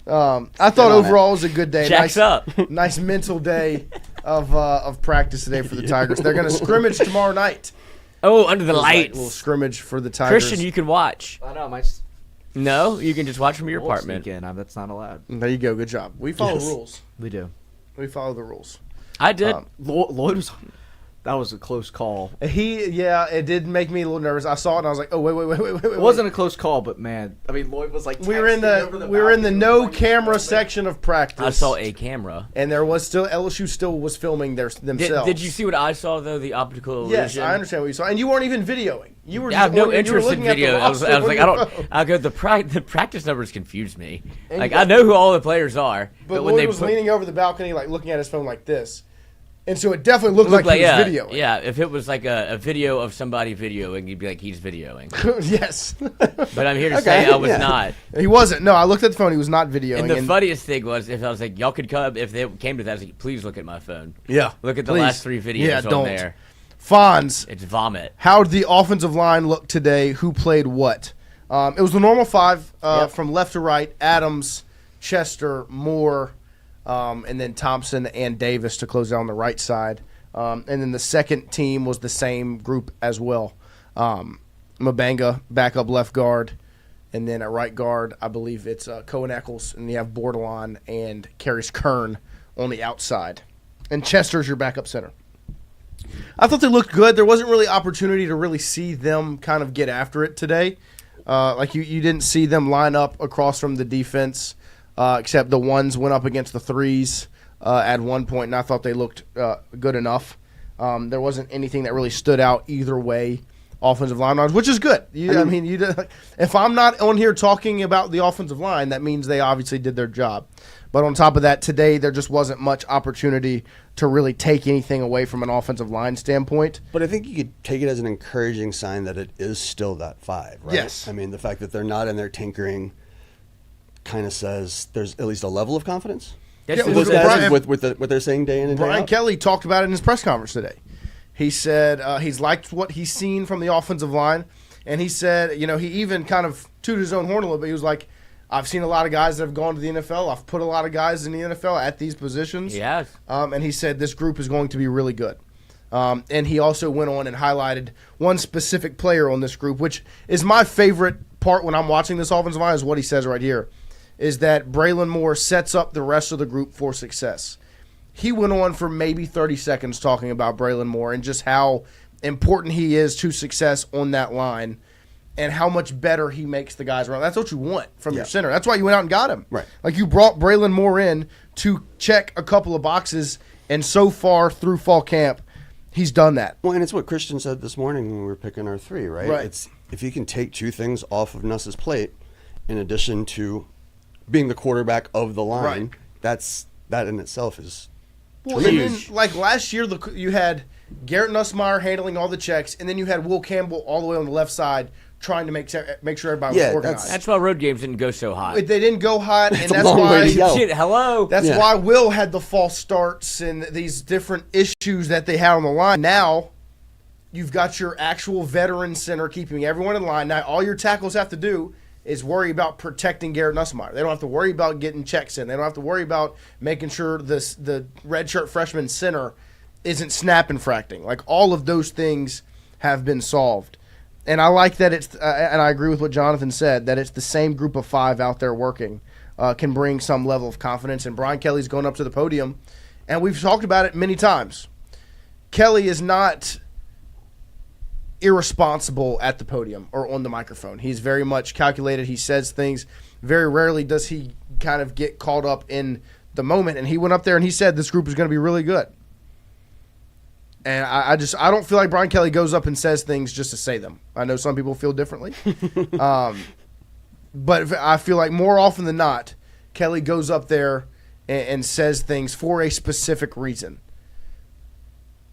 I thought on it. overall it was a good day. Jack's up. Nice mental day of practice today for the Tigers. They're going to scrimmage tomorrow night. Oh, under the Little lights. scrimmage for the Tigers. Christian, you can watch. I know, my No, you can just watch from your apartment. That's not allowed. There you go. Good job. We follow Yes. the rules. We do. We follow the rules. I did. Lloyd was. That was a close call. It did make me a little nervous. I saw it and I was like, oh wait. It wasn't a close call, but man, I mean, Lloyd was like. We were in texting over the balcony. no camera section of practice. I saw a camera. and there was still LSU still was filming themselves. Did you see what I saw though? The optical illusion. Yes, I understand what you saw, and you weren't even videoing. You were. I have just no you were interest in looking at the video. I was roster like, on I your don't. phone. I go the practice numbers confused me. And Like you- I know who all the players are, But when Lloyd they was put, leaning over the balcony, like looking at his phone like this, and so it definitely looked like he was yeah, videoing. yeah. If it was like a video of somebody videoing, you'd be like, he's videoing. Yes, But I'm here to Okay, say I was yeah. not. he wasn't. No, I looked at the phone. He was not videoing. And the funniest thing was, if I was like, y'all could come, if they came to that, I was like, please look at my phone. yeah, Look at the please. last 3 videos Yeah, on don't. there. Fonz, It's vomit. how did the offensive line look today? Who played what? It was the normal 5 from left to right: Adams, Chester, Moore, and then Thompson and Davis to close out on the right side. And then the second team was the same group as well. Mabanga, backup left guard, and then at right guard, I believe it's Cohen Eccles, and you have Bordelon and Carius Kern on the outside. And Chester's your backup center. I thought they looked good. There wasn't really opportunity to really see them kind of get after it today. Like you didn't see them line up across from the defense, except the ones went up against the threes at one point, and I thought they looked good enough. There wasn't anything that really stood out either way, offensive line-wise, which is good. If I'm not on here talking about the offensive line, that means they obviously did their job. But on top of that, today there just wasn't much opportunity to really take anything away from an offensive line standpoint. But I think you could take it as an encouraging sign that it is still that 5, right? Yes. I mean, the fact that they're not in there tinkering kind of says there's at least a level of confidence. That's Yeah, just Those look at guys Brian- with what they're saying day in and day Brian out. Kelly talked about it in his press conference today. He said he's liked what he's seen from the offensive line, and he said, he even kind of tooted his own horn a little bit. He was like, I've seen a lot of guys that have gone to the NFL. I've put a lot of guys in the NFL at these positions. Yes. And he said this group is going to be really good. And he also went on and highlighted one specific player on this group, which is my favorite part when I'm watching this offensive line, is what he says right here, is that Braylon Moore sets up the rest of the group for success. he went on for maybe 30 seconds talking about Braylon Moore and just how important he is to success on that line and how much better he makes the guys around. That's what you want from your center. That's why you went out and got him. Right. Like, you brought Braylon Moore in to check a couple of boxes, and so far through fall camp, he's done that. Well, and it's what Christian said this morning when we were picking our 3, right? Right. It's if he can take 2 things off of Nuss's plate, in addition to being the quarterback of the line, that in itself is Well, and then, like last year, you had Garrett Nussmeier handling all the checks, and then you had Will Campbell all the way on the left side trying to make sure everybody was organized. That's why road games didn't go so hot. They didn't go hot, and a that's long why way to go. Shit, hello. That's why Will had the false starts and these different issues that they had on the line. Now, you've got your actual veteran center keeping everyone in line. Now, all your tackles have to do is worry about protecting Garrett Nussmeier. They don't have to worry about getting checks in. They don't have to worry about making sure the redshirt freshman center isn't snap infracting. Like, all of those things have been solved. And I like that it's and I agree with what Jonathan said, that it's the same group of 5 out there working can bring some level of confidence. And Brian Kelly's going up to the podium, and we've talked about it many times. Kelly is not irresponsible at the podium or on the microphone. He's very much calculated. He says things. Very rarely does he kind of get caught up in the moment. And he went up there and he said this group is going to be really good. And I don't feel like Brian Kelly goes up and says things just to say them. I know some people feel differently. But I feel like more often than not, Kelly goes up there and says things for a specific reason.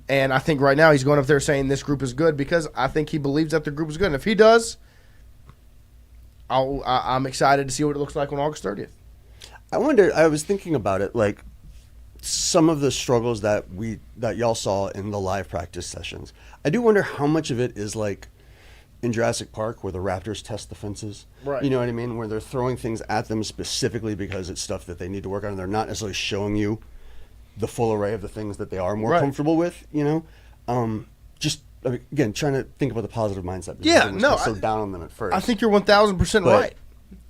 And I think right now he's going up there saying this group is good because I think he believes that the group is good. And if he does, I'm excited to see what it looks like on August 30th. I wonder, I was thinking about it, like some of the struggles that y'all saw in the live practice sessions. I do wonder how much of it is like in Jurassic Park where the Raptors test the fences. Right. You know what I mean? Where they're throwing things at them specifically because it's stuff that they need to work on and they're not necessarily showing you the full array of the things that they are more comfortable with, you know? Again, trying to think about the positive mindset. Yeah, no. So down on them at first. I think you're 1,000% right.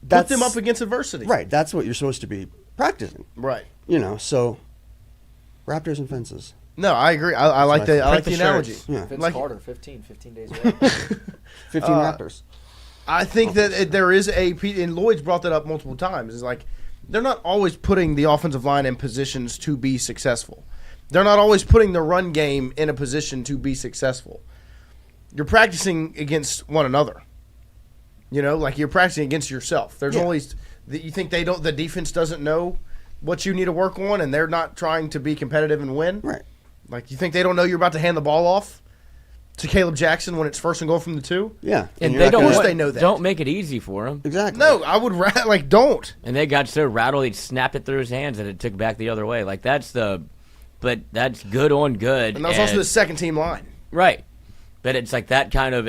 Put them up against adversity. Right. That's what you're supposed to be practicing. Right. You know, so Raptors and fences. No, I agree. I like the analogy. Yeah. Vince Carter, 15 days away. 15 Raptors. I think that there is and Lloyd's brought that up multiple times, is like they're not always putting the offensive line in positions to be successful. They're not always putting the run game in a position to be successful. You're practicing against one another. You know, like you're practicing against yourself. There's always you think the defense doesn't know what you need to work on, and they're not trying to be competitive and win. Right. Like, you think they don't know you're about to hand the ball off to Caleb Jackson when it's first and goal from the 2? Yeah. And you're they not don't. gonna- course they know that. Don't make it easy for him. Exactly. No, I would don't. And they got so rattled, he snapped it through his hands, and it took back the other way. Like that's good on good. And that was also the second team line. Right. But it's like that kind of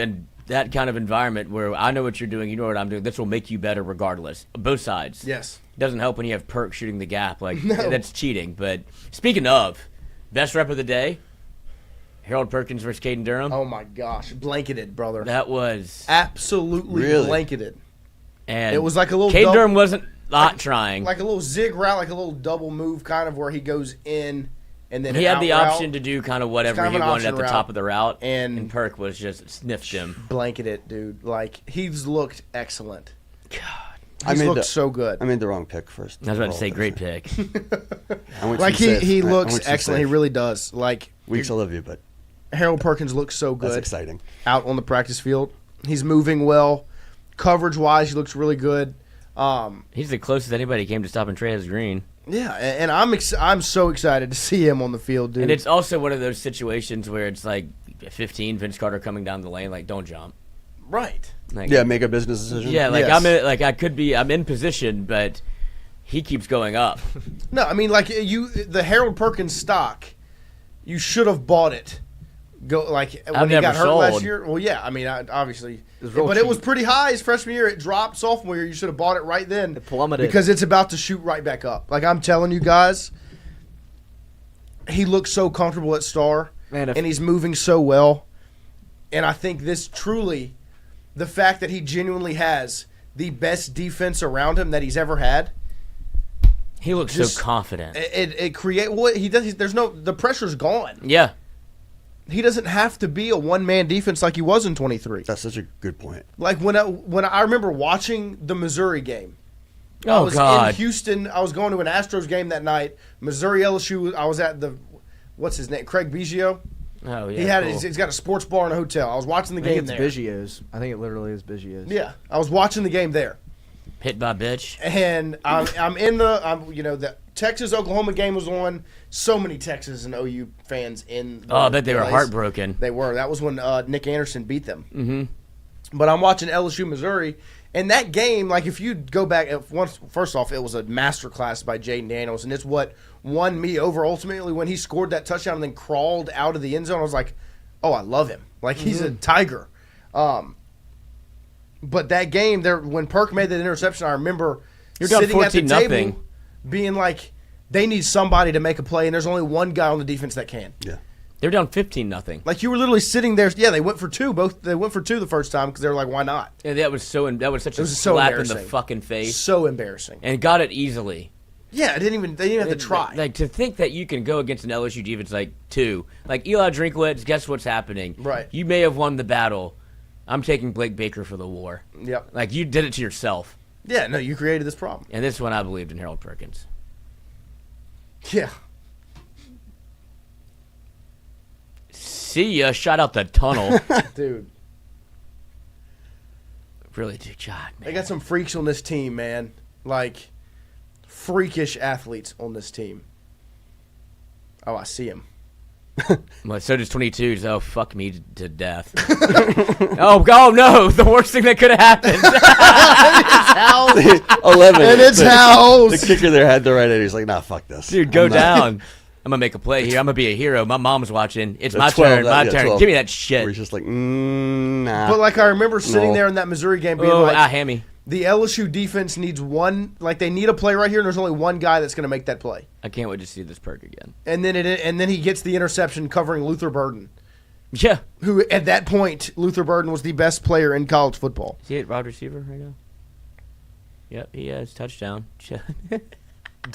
environment where I know what you're doing, you know what I'm doing. This will make you better regardless. Both sides. Yes. It doesn't help when you have Perk shooting the gap. Like No. that's cheating. But speaking of, best rep of the day, Harold Perkins versus Caden Durham. Oh my gosh, blanketed, brother. That was Absolutely Really? blanketed. and It was like a little Caden double- Durham wasn't not trying. Like a little zig route, like a little double move kind of where he goes in and then He an had the out route. option to do kind of whatever kind of he an wanted at option the route. top of the route, And- Perk was just sniffed him. Blanketed, dude. Like, he's looked excellent. God, He's looked the- so good. I made the wrong pick first. I was about to say great pick. I went Like, too safe. he I looks went too excellent. He safe. really does. Like, Weeks, I love you, but Harold Perkins looks so that's good exciting. out on the practice field. He's moving well. Coverage-wise, he looks really good. He's the closest anybody came to stopping Treyas Green. Yeah, and I'm so excited to see him on the field, dude. And it's also one of those situations where it's like 15, Vince Carter coming down the lane, like don't jump. right. Like, Yeah, make a business decision. yeah, like Yes. I'm in position, but he keeps going up. No, I mean, like, the Harold Perkins stock, you should have bought it. When he never got hurt last sold. year. Well, yeah, I mean, obviously, real but it was cheap. pretty high his freshman year. It dropped sophomore year. You should have bought it right then. It plummeted. Because it's about to shoot right back up. Like, I'm telling you guys, he looks so comfortable at Star, Man, and he's moving so well. And I think this truly, the fact that he genuinely has the best defense around him that he's ever had, He looks Just- so confident. It create what he does. There's no the pressure's gone. Yeah. He doesn't have to be a one-man defense like he was in 23. That's such a good point. Like when I remember watching the Missouri game. I Oh, was God. in Houston. I was going to an Astros game that night. Missouri LSU. I was at what's his name? Craig Biggio. Oh, yeah. He had cool. he's got a sports bar in a hotel. I was watching the I think game it's there. Biggio's. I think it literally is Biggio's. Yeah, I was watching the game there, Hit by bitch. and I'm in the Texas Oklahoma game was on. So many Texas and OU fans in. Oh, I bet they were place. heartbroken. They were. That was when Nick Anderson beat them. Mm-hmm. But I'm watching LSU Missouri, and that game, like if you go back, first off, it was a masterclass by Jaden Daniels, and it's what won me over ultimately when he scored that touchdown and then crawled out of the end zone. I was like, oh, I love him. Like he's a tiger. But that game there, when Perk made that interception, I remember You're down sitting at the 14-0. table being like, they need somebody to make a play, and there's only one guy on the defense that can. Yeah. They're down 15-0. Like you were literally sitting there. Yeah, they went for two. They went for two the first time because they were like, "Why not?" Yeah, that was such a was so slap in the embarrassing. fucking face, So embarrassing. and got it easily. Yeah, they didn't even have to try. Like to think that you can go against an LSU defense like Eli Drinkwitz. Guess what's happening? Right. You may have won the battle. I'm taking Blake Baker for the war. Yep. Like you did it to yourself. Yeah, no, you created this problem. And this one I believed in Harold Perkins. Yeah. See ya. Shot out the tunnel. Dude, Really do, God, man. they got some freaks on this team, man. Like freakish athletes on this team. Oh, I see him. Well, so does 22's. Oh, fuck me to death. oh, no. The worst thing that could have happened. 11. And it's house. The kicker there had the right idea. He's like, nah, fuck this. Dude, go I'm not- down. I'm going to make a play here. I'm going to be a hero. My mom's watching. It's my 12, turn. My turn. 12. Give me that Where shit. he's just like, nah. But like I remember sitting No. there in that Missouri game being Oh, like, hammy. the LSU defense needs one. Like they need a play right here, and there's only one guy that's going to make that play. I can't wait to see this perk again. And then he gets the interception covering Luther Burden, Yeah. who at that point Luther Burden was the best player in college football. Is he at wide receiver right now? Yep, he has touchdown.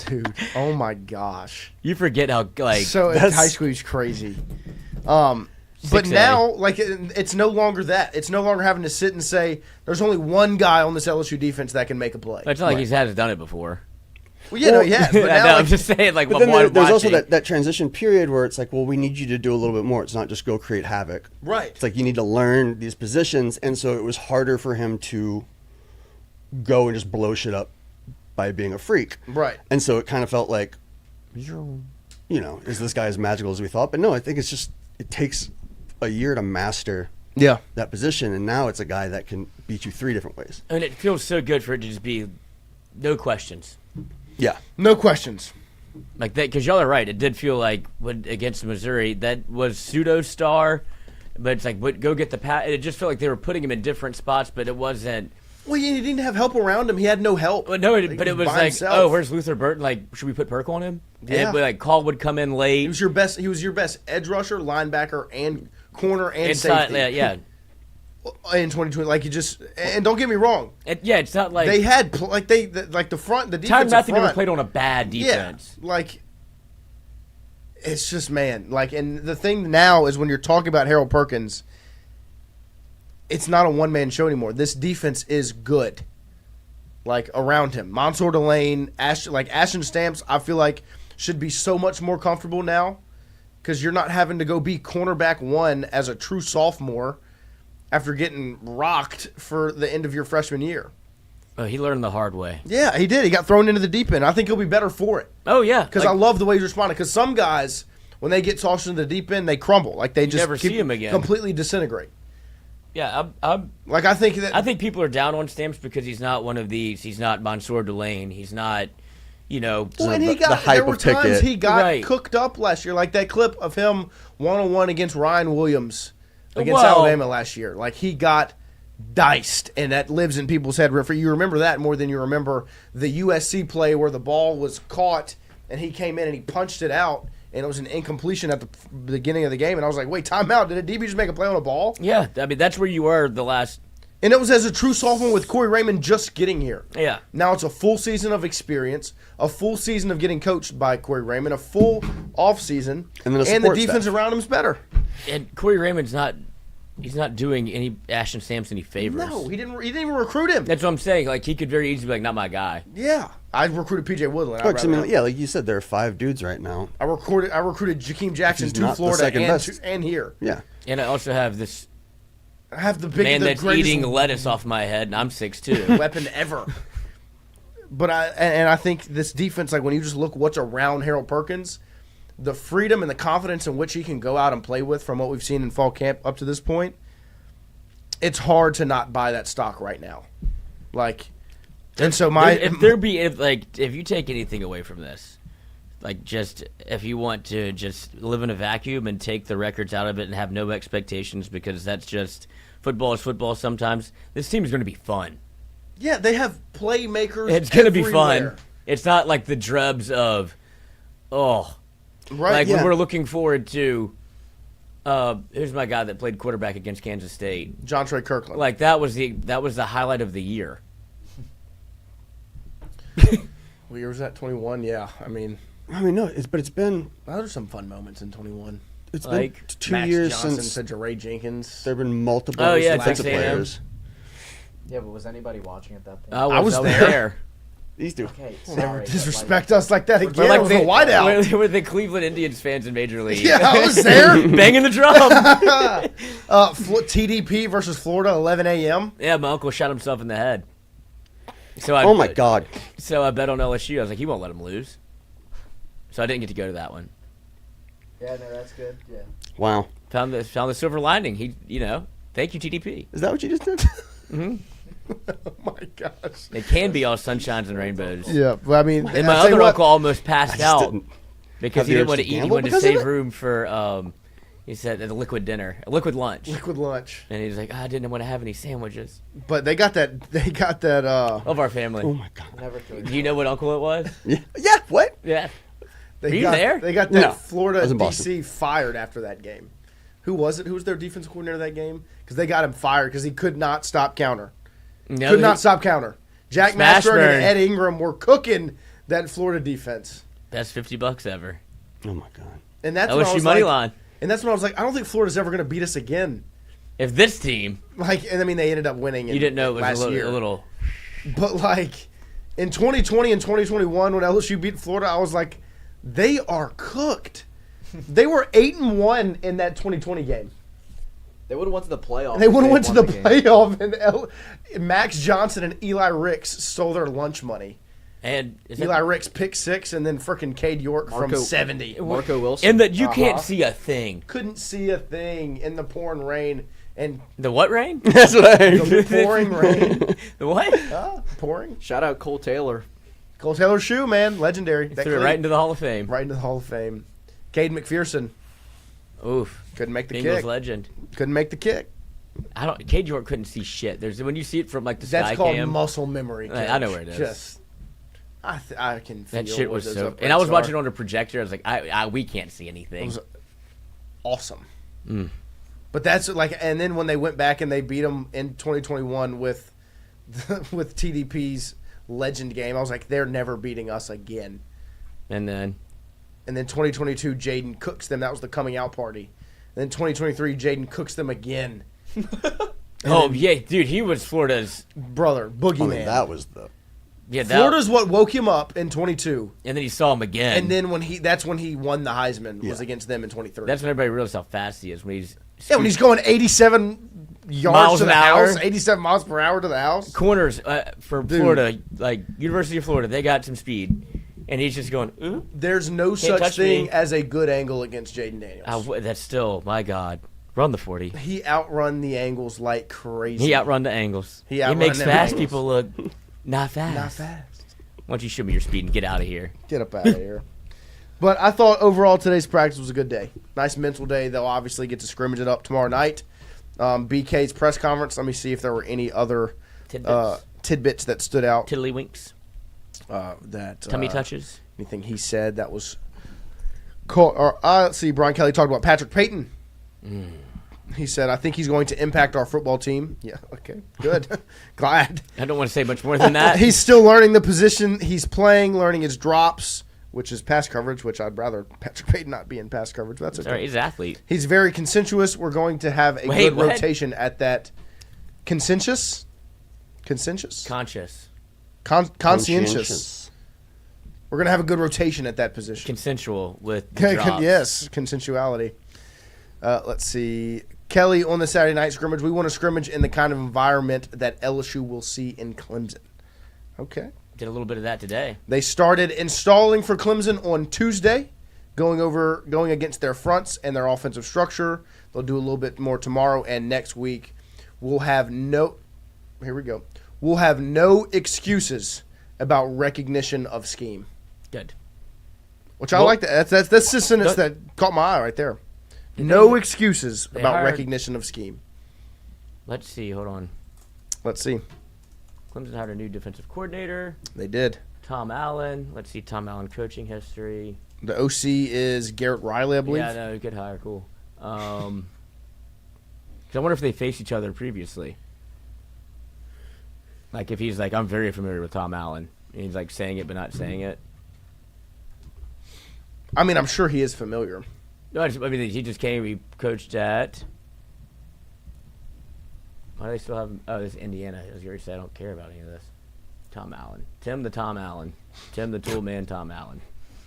Dude, oh my gosh. You forget how So that's- high school is crazy. But 6A. now, like, it's no longer that. It's no longer having to sit and say, there's only one guy on this LSU defense that can make a play. It's not like he hasn't done it before. Well, yeah, no, he has. But I now, know, I'm like, just saying, like, But what then there's also watching. that transition period where it's like, well, we need you to do a little bit more. It's not just go create havoc. right. It's like you need to learn these positions, and so it was harder for him to go and just blow shit up by being a freak. Right. And so it kind of felt like, is this guy as magical as we thought? But no, I think it's just, it takes a year to master Yeah. that position, and now it's a guy that can beat you 3 different ways. And it feels so good for it to just be no questions. Yeah. No questions. Like that, because y'all are right. It did feel like against Missouri, that was pseudo-star, but it's like, go get the pass. It just felt like they were putting him in different spots, but it wasn't. Well, he didn't have help around him. He had no help. But no, Like, but it was by like, himself. oh, where's Luther Burton? Like, should we put Perk on him? Yeah. And like, Call would come in He late. was your best. He was your best edge rusher, linebacker, and corner and Inside, safety. yeah. In 2020, like you just and don't get me wrong, It's not like they had the front, the Tyron defensive Matthew never front. played on a bad defense. Yeah, like it's just man, like, and the thing now is when you're talking about Harold Perkins, it's not a one-man show anymore. This defense is good. Like around him, Mansour Delane, Ashton Stamps, I feel like should be so much more comfortable now because you're not having to go be cornerback one as a true sophomore after getting rocked for the end of your freshman year. Oh, he learned the hard way. Yeah, he did. He got thrown into the deep end. I think he'll be better for it. Oh yeah, Because I love the way he's responding. Because some guys, when they get tossed into the deep end, they crumble. Like they just never see him again. Completely disintegrate. yeah. I'm Like I think that I think people are down on Stamps because he's not one of these. He's not Mansour Delane. He's not, Well, and he the got hype there were of Pickett. times he got Right. cooked up last year. Like that clip of him one-on-one against Ryan Williams against Well- Alabama last year. Like he got diced, and that lives in people's head. You remember that more than you remember the USC play where the ball was caught and he came in and he punched it out, and it was an incompletion at the beginning of the game. And I was like, wait, timeout. Did a DB just make a play on a ball? Yeah, I mean that's where you were the last And it was as a true sophomore with Corey Raymond just getting here. Yeah. Now it's a full season of experience, a full season of getting coached by Corey Raymond, a full off season, And then a the support defense staff. around him's better. And Corey Raymond's he's not doing any Ashton Sampson any favors. No, he didn't even recruit him. That's what I'm saying. Like, he could very easily be like, not my guy. Yeah, I recruited PJ Woodland. Look, I mean, yeah, like you said, there are 5 dudes right now. I recruited Jakeem Jackson He's to not the Florida second best. and here. Yeah. And I also have this I have the man the that's greatest eating lettuce off my head, and I'm 6'2". weapon ever. But I think this defense, like when you just look what's around Harold Perkins, the freedom and the confidence in which he can go out and play with from what we've seen in fall camp up to this point, it's hard to not buy that stock right now. Like, and so if you take anything away from this, like just if you want to just live in a vacuum and take the records out of it and have no expectations because that's just football is football sometimes, this team is going to be fun. yeah, they have playmakers. It's going to be everywhere. fun. It's not like the drubs of, Right? like yeah. when we're looking forward to, here's my guy that played quarterback against Kansas State. John Trey Kirkland. Like that was the highlight of the year. What year was that? 21? Yeah. I mean, No, it's been those are some fun moments in 21. it's Like, been 2 Max years Johnson since to Jeray Jenkins. there have been multiple Oh, yeah, defensive Texas A&M. players. Yeah, but was anybody watching at that point? I was was there. These two. Okay, Never sorry. but, disrespect us like that again. We're like It was a whiteout. We're the Cleveland Indians fans in Major League. Yeah, I was there. Banging the drum. TDP versus Florida, 11 a.m. Yeah, my uncle shot himself in the head. So Oh my God. So I bet on LSU. I was like, he won't let him lose. So I didn't get to go to that one. Yeah, no, that's good. Yeah. Wow. Found the silver lining. Thank you TDP. Is that what you just did? Oh my gosh. It can be all sunshines and rainbows. Yeah, but I mean, And my I'll tell you other what, uncle almost passed just out didn't because have he the didn't urge want to to eat. He gamble wanted to because of save it? room for he said a liquid dinner, a liquid lunch. liquid lunch. And he was like, I didn't want to have any sandwiches. But they got that. Of our family. Oh my God. Never could. Do you know what uncle it was? Yeah. Yeah. What? Yeah. They Were you got, there? They got that No, I Florida was in Boston. DC fired after that game. Who was it? Who was their defensive coordinator that game? Because they got him fired because he could not stop counter. No, Could not stop counter. Jack Smashburn. Mashburn and Ed Ingram were cooking that Florida defense. Best $50 ever. Oh my God. And that's when I LSU was money like, line. and that's when I was like, I don't think Florida's ever going to beat us again. If this team, Like, and I mean, they ended up winning. you didn't know it was last year. a little. But like in 2020 and 2021, when LSU beat Florida, I was like, they are cooked. They were 8-1 in that 2020 game. They would have went to the playoff. They would have went to the game. playoff, and Max Johnson and Eli Ricks stole their lunch money. And Eli Ricks pick 6, and then frickin' Cade York from Marco- 70. Marco Wilson. and that you can't see a thing. Couldn't see a thing in the pouring rain and The what rain? That's what I the pouring rain. The what? Pouring. Shout out Cole Taylor. Cole Taylor's shoe, man, legendary. That Threw it cleat. right into the Hall of Fame. Right into the Hall of Fame. Cade McPherson Oof. couldn't make the Bengals kick. legend. Couldn't make the kick. Cade York couldn't see shit. There's when you see it from like the That's sky called cam. muscle memory. I know Coach. where it is. Just, I can feel That shit what was those so. uprights And I was are. watching it on a projector. I was like, we can't see anything. It was awesome. Mm. But that's like, and then when they went back and they beat them in 2021 with TDP's legend game, I was like, they're never beating us again. And then 2022, Jaden cooks them. That was the coming out party. And then 2023, Jaden cooks them again. yeah, dude, he was Florida's. Brother, boogeyman. that was the. Yeah, that, Florida's what woke him up in 22. and then he saw him again. And then that's when he won the Heisman, was Yeah. against them in 23. that's when everybody realized how fast he is when he's when he's going 87 yards Miles to the an hour? house, 87 miles per hour to the house. corners for Dude. Florida, like University of Florida, they got some speed, and he's just going. Ooh. There's no such touch thing me. as a good angle against Jaden Daniels. That's still my God. Run the 40. He outrun the angles like crazy. He outrun the angles. He He outrun makes them fast angles. people look not fast. Not fast. Why don't you show me your speed and get out of here? Get up out of here. But I thought overall today's practice was a good day. Nice mental day. They'll obviously get to scrimmage it up tomorrow night. BK's press conference. Let me see if there were any other tidbits that stood out. Tiddlywinks, tummy touches. Anything he said that was cool. Let's see. Brian Kelly talked about Patrick Payton. He said, I think he's going to impact our football team. Yeah, okay, good. Glad. I don't want to say much more than that. He's still learning the position he's playing, learning his drops, which is pass coverage, which I'd rather Patrick Payton not be in pass coverage. But that's okay. Sorry, he's an athlete. He's very consensuous. We're going to have a good what? rotation at that. Conscientious? Conscious. Conscientious. We're going to have a good rotation at that position. Consensual with the drops. Yes, consensuality. Let's see. Kelly, on the Saturday night scrimmage, we want a scrimmage in the kind of environment that LSU will see in Clemson. Okay. Did a little bit of that today. They started installing for Clemson on Tuesday, going against their fronts and their offensive structure. They'll do a little bit more tomorrow, and next week we'll have no excuses about recognition of scheme. Good. Which I like that. That's the sentence that caught my eye right there. No excuses about recognition of scheme. Let's see. Hold on. Let's see. Clemson hired a new defensive coordinator. They did. Tom Allen. Let's see Tom Allen coaching history. The OC is Garrett Riley, I believe. Yeah, no, good hire. Cool. 'Cause I wonder if they faced each other previously. Like if he's like, I'm very familiar with Tom Allen. And he's like saying it but not saying it. I mean, I'm sure he is familiar. No, I mean, he just came. He coached at. Why do they still have him? Oh, this is Indiana. As you already said, I don't care about any of this. Tom Allen. Tim the Tom Allen. Tim the Tool Man Tom Allen.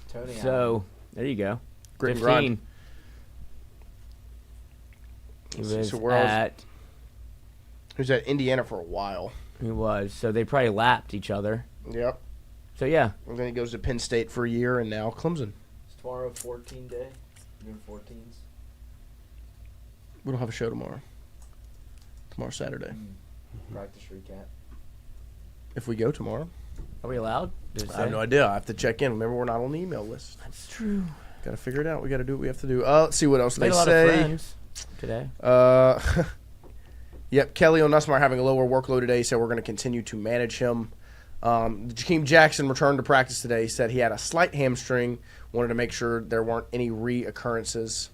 Tony Allen. So, there you go. Great 15. grind. He was So where else? at. He was at Indiana for a while. He was. So they probably lapped each other. Yep. So, yeah. And then he goes to Penn State for a year, and now Clemson. It's tomorrow 14 day. June 14th. We don't have a show tomorrow. Tomorrow's Saturday. Practice recap. If we go tomorrow. Are we allowed? Does it I have say? no idea. I have to check in. Remember, we're not on the email list. That's true. Got to figure it out. We got to do what we have to do. Let's see what else Made they a lot of say. friends today. Yep, Kelly on Nussmeier having a lower workload today, so we're going to continue to manage him. Jakeem Jackson returned to practice today. He said he had a slight hamstring, wanted to make sure there weren't any reoccurrences.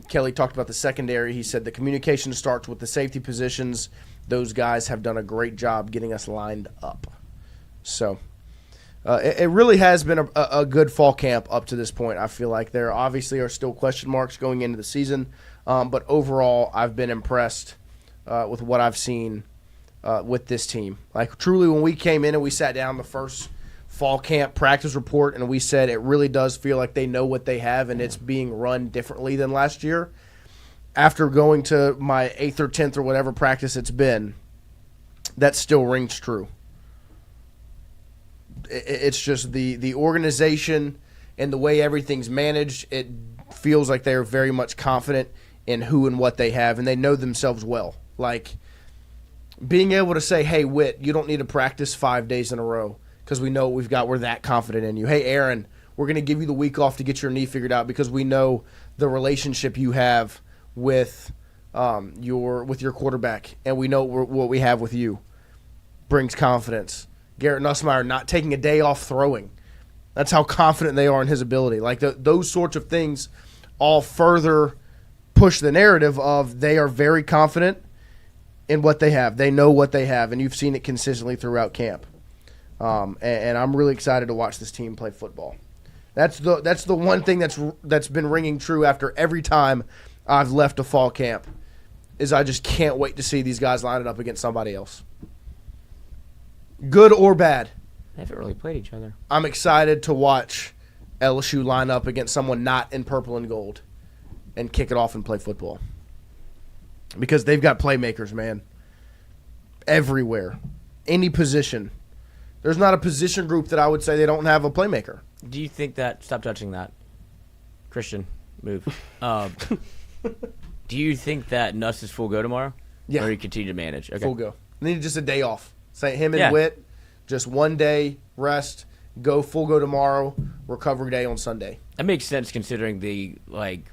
Kelly talked about the secondary. He said the communication starts with the safety positions. Those guys have done a great job getting us lined up. So it really has been a good fall camp up to this point. I feel like there obviously are still question marks going into the season, but overall I've been impressed with what I've seen with this team. Like truly when we came in and we sat down the first fall camp practice report and we said it really does feel like they know what they have and it's being run differently than last year. After going to my 8th or 10th or whatever practice it's been, that still rings true. It's just the organization and the way everything's managed, it feels like they're very much confident in who and what they have, and they know themselves well. Like being able to say, hey, Whit, you don't need to practice 5 days in a row because we know we're that confident in you. Hey, Aaron, we're going to give you the week off to get your knee figured out because we know the relationship you have with your quarterback, and we know what we have with you. Brings confidence. Garrett Nussmeier not taking a day off throwing. That's how confident they are in his ability. Like those sorts of things all further push the narrative of they are very confident in what they have. They know what they have, and you've seen it consistently throughout camp. And I'm really excited to watch this team play football. That's the one thing that's been ringing true after every time I've left a fall camp is I just can't wait to see these guys line it up against somebody else. Good or bad. They haven't really played each other. I'm excited to watch LSU line up against someone not in purple and gold and kick it off and play football. Because they've got playmakers, man. Everywhere. Any position. There's not a position group that I would say they don't have a playmaker. Do you think that? Stop touching that. Christian, move. Do you think that Nuss is full go tomorrow? Yeah. Or you continue to manage? Okay. Full go. Need just a day off. Say him and Yeah. Whit, just one day, rest, go full go tomorrow, recovery day on Sunday. That makes sense considering the, like...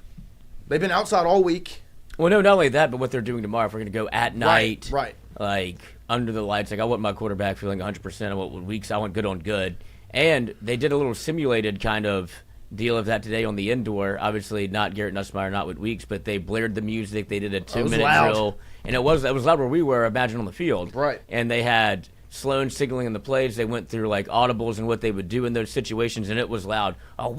They've been outside all week. Well, no, not only that, but what they're doing tomorrow. If we're going to go at night, Right. like, under the lights. Like, I want my quarterback feeling 100%. I want weeks. I want good on good. And they did a little simulated kind of deal of that today on the indoor. Obviously, not Garrett Nussmeier, not with Weeks, but they blared the music. They did a 2-minute drill, and it was loud where we were. Imagine on the field, Right? And they had Sloan signaling in the plays. They went through like audibles and what they would do in those situations, and it was loud. Oh,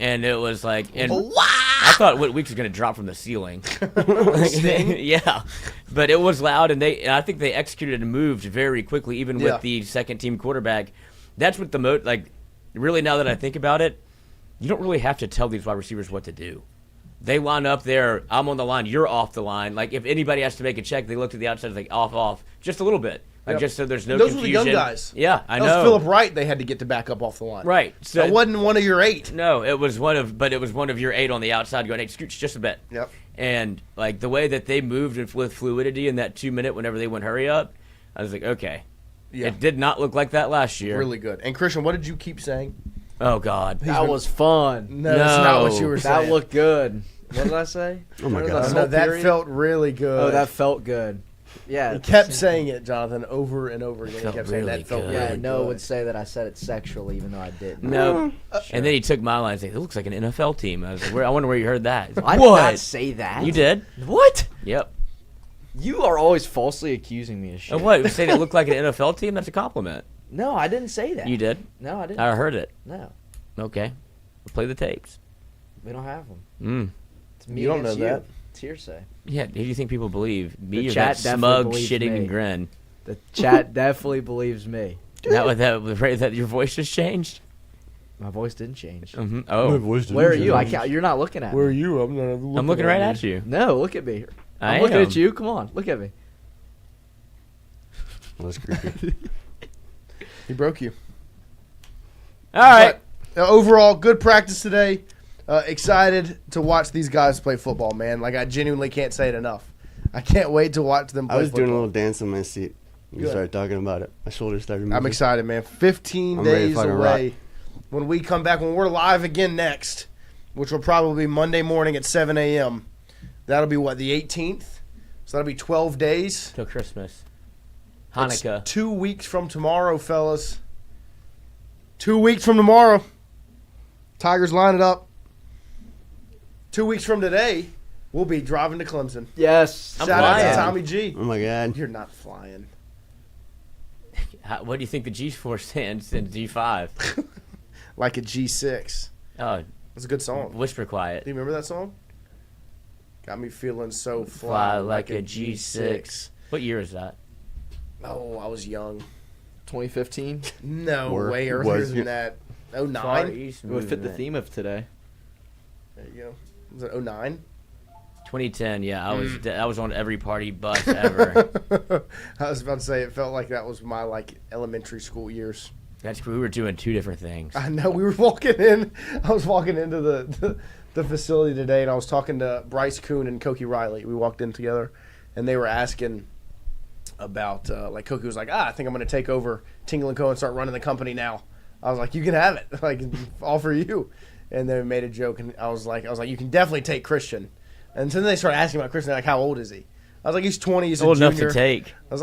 and it was like, and I thought Whit Weeks was going to drop from the ceiling. Yeah, but it was loud, and I think they executed and moved very quickly, even with the second team quarterback. That's what really now that I think about it, you don't really have to tell these wide receivers what to do. They line up there. I'm on the line. You're off the line. Like if anybody has to make a check, they look to the outside, like off, just a little bit. Like just so there's no Those confusion. were the young guys. Yeah, I know. That was Phillip Wright. They had to get to back up off the line. Right. So that wasn't one of your 8. No, it was one of your 8 on the outside going, hey, scooch just a bit. Yep. And like the way that they moved with fluidity in that 2 minute whenever they went hurry up, I was like, okay. Yeah. It did not look like that last year. Really good. And Christian, what did you keep saying? Oh God. That was fun. No, that's not what you were saying. That looked good. What did I say? Oh my What God. did I No, say? that felt really good. Oh, that felt good. Yeah. He kept saying it, Jonathan, over and over again. He Felt kept saying really that felt good. really Yeah, Noah good. would say that I said it sexually, even though I didn't. No. And then he took my line and said, it looks like an NFL team. I was like, I wonder where you heard that. I did What? not say that. You did? What? Yep. You are always falsely accusing me of shit. And what? You saying it looked like an NFL team? That's a compliment. No, I didn't say that. You did? No, I didn't. I heard it. No, Okay. We'll play the tapes. we don't have them. Mm. It's me You don't against know that. It's hearsay. Yeah, who do you think people believe? Me The or chat that definitely smug, believes shitting, me. and grin? The chat definitely believes me. That your voice just changed? My voice didn't change. Mm-hmm. Oh. Where are you? I can't. You're not looking at Where are me. you? I'm not looking I'm looking right you. at you. No, look at me. I I'm looking am. at you. Come on, look at me. That's creepy. He broke you. All right. But, overall, good practice today. Excited to watch these guys play football, man. Like, I genuinely can't say it enough. I can't wait to watch them play I was football. doing a little dance in my seat. You Good. started talking about it. My shoulders started moving. I'm excited, man. 15 I'm ready to days fucking away. rock. When we come back, when we're live again next, which will probably be Monday morning at 7 a.m., that'll be what, the 18th? So that'll be 12 days. Till Christmas. It's Hanukkah. 2 weeks from tomorrow, fellas. 2 weeks from tomorrow. Tigers line it up. 2 weeks from today, we'll be driving to Clemson. Yes. I'm Shout out to flying. Tommy G. Oh my God. You're not flying. What do you think the G4 stands in G5? Like a G6. Oh, That's a good song. whisper quiet. Do you remember that song? Got me feeling so Fly like a G6. What year is that? Oh, I was young. 2015 No, Were- way earlier was than you- that. Far 09? East would fit the Movement. theme of today. There you go. Was it 09? 2010, yeah. I was on every party bus ever. I was about to say, it felt like that was my, elementary school years. That's we were doing two different things. I know, we were walking in. I was walking into the facility today, and I was talking to Bryce Kuhn and Koki Riley. We walked in together, and they were asking about, Koki was like, I think I'm going to take over Tingle & Co. and start running the company now. I was like, you can have it. All for you. And then we made a joke, and I was like, you can definitely take Christian. And so then they started asking about Christian, like, how old is he? I was like, he's 20. He's Old a junior. enough to take. I was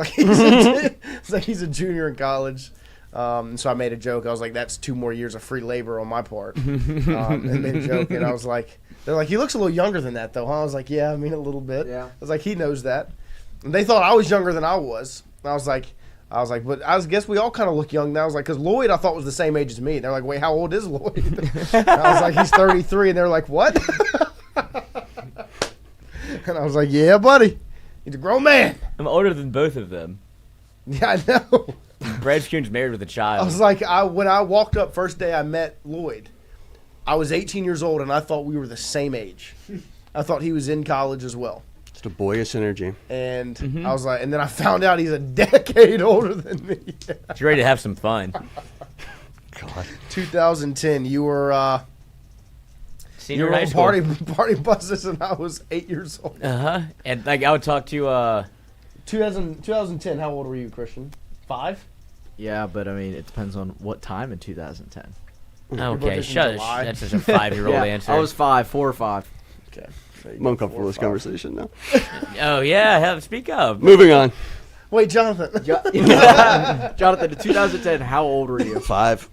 like, he's a junior in college. And so I made a joke. I was like, that's 2 more years of free labor on my part. And made a joke. And I was like, they're like, he looks a little younger than that, though, huh? I was like, yeah, I mean, a little bit. Yeah. I was like, he knows that. And they thought I was younger than I was. And I was like, but guess we all kind of look young now. I was like, because Lloyd I thought was the same age as me. And they're like, wait, how old is Lloyd? And I was like, he's 33. And they're like, what? And I was like, yeah, buddy. He's a grown man. I'm older than both of them. Yeah, I know. Brad Kuhn's married with a child. I was like, when I walked up first day I met Lloyd, I was 18 years old, and I thought we were the same age. I thought he was in college as well. Just a boyish energy. And I was like, and then I found out he's a decade older than me. He's ready to have some fun. God. 2010, you were Senior you were high on school. party buses, and I was 8 years old. And I would talk to 2010, how old were you, Christian? 5? Yeah, but I mean, it depends on what time in 2010. okay, birthday's in shut. July. That's just a 5-year-old Yeah, answer. I was 5, 4 or 5. Okay. I'm uncomfortable with this conversation now. Oh yeah, speak up. Moving on. Wait, Jonathan. Jonathan, in 2010, how old were you? 5.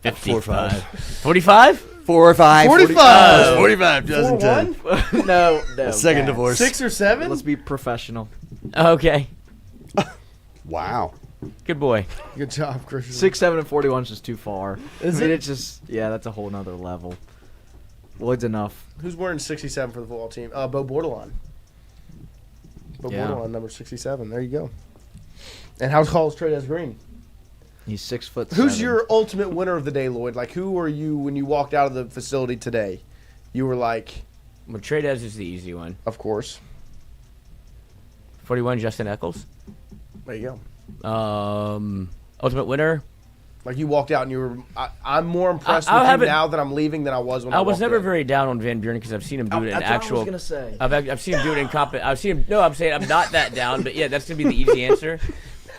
55. 45? 4 or 5. 45. 45. 2010. No. Second Dad. divorce. 6 or 7? Let's be professional. Okay. Wow. Good boy. Good job, Christian. 6, 7, and 41 is just too far. Is I mean, it? it's just that's a whole nother level. Lloyd's enough. Who's wearing 67 for the football team? Bo Bordelon. Bo Yeah. Bordelon, number 67. There you go. And how tall is Trey Green? He's 6 foot. Who's 7. your ultimate winner of the day, Lloyd? Like, who were you when you walked out of the facility today? You were like, Well, Tradez is the easy one. of course. 41, Justin Eccles. There you go. Ultimate winner. Like, you walked out and you were. I'm more impressed I with you haven't- now that I'm leaving than I was when I I was walked never in. very down on Van Buren because I've seen him do it in That's actual. what I was gonna say. I've seen him do it in comp. I've seen him. No, I'm saying I'm not that down, but yeah, that's gonna be the easy answer.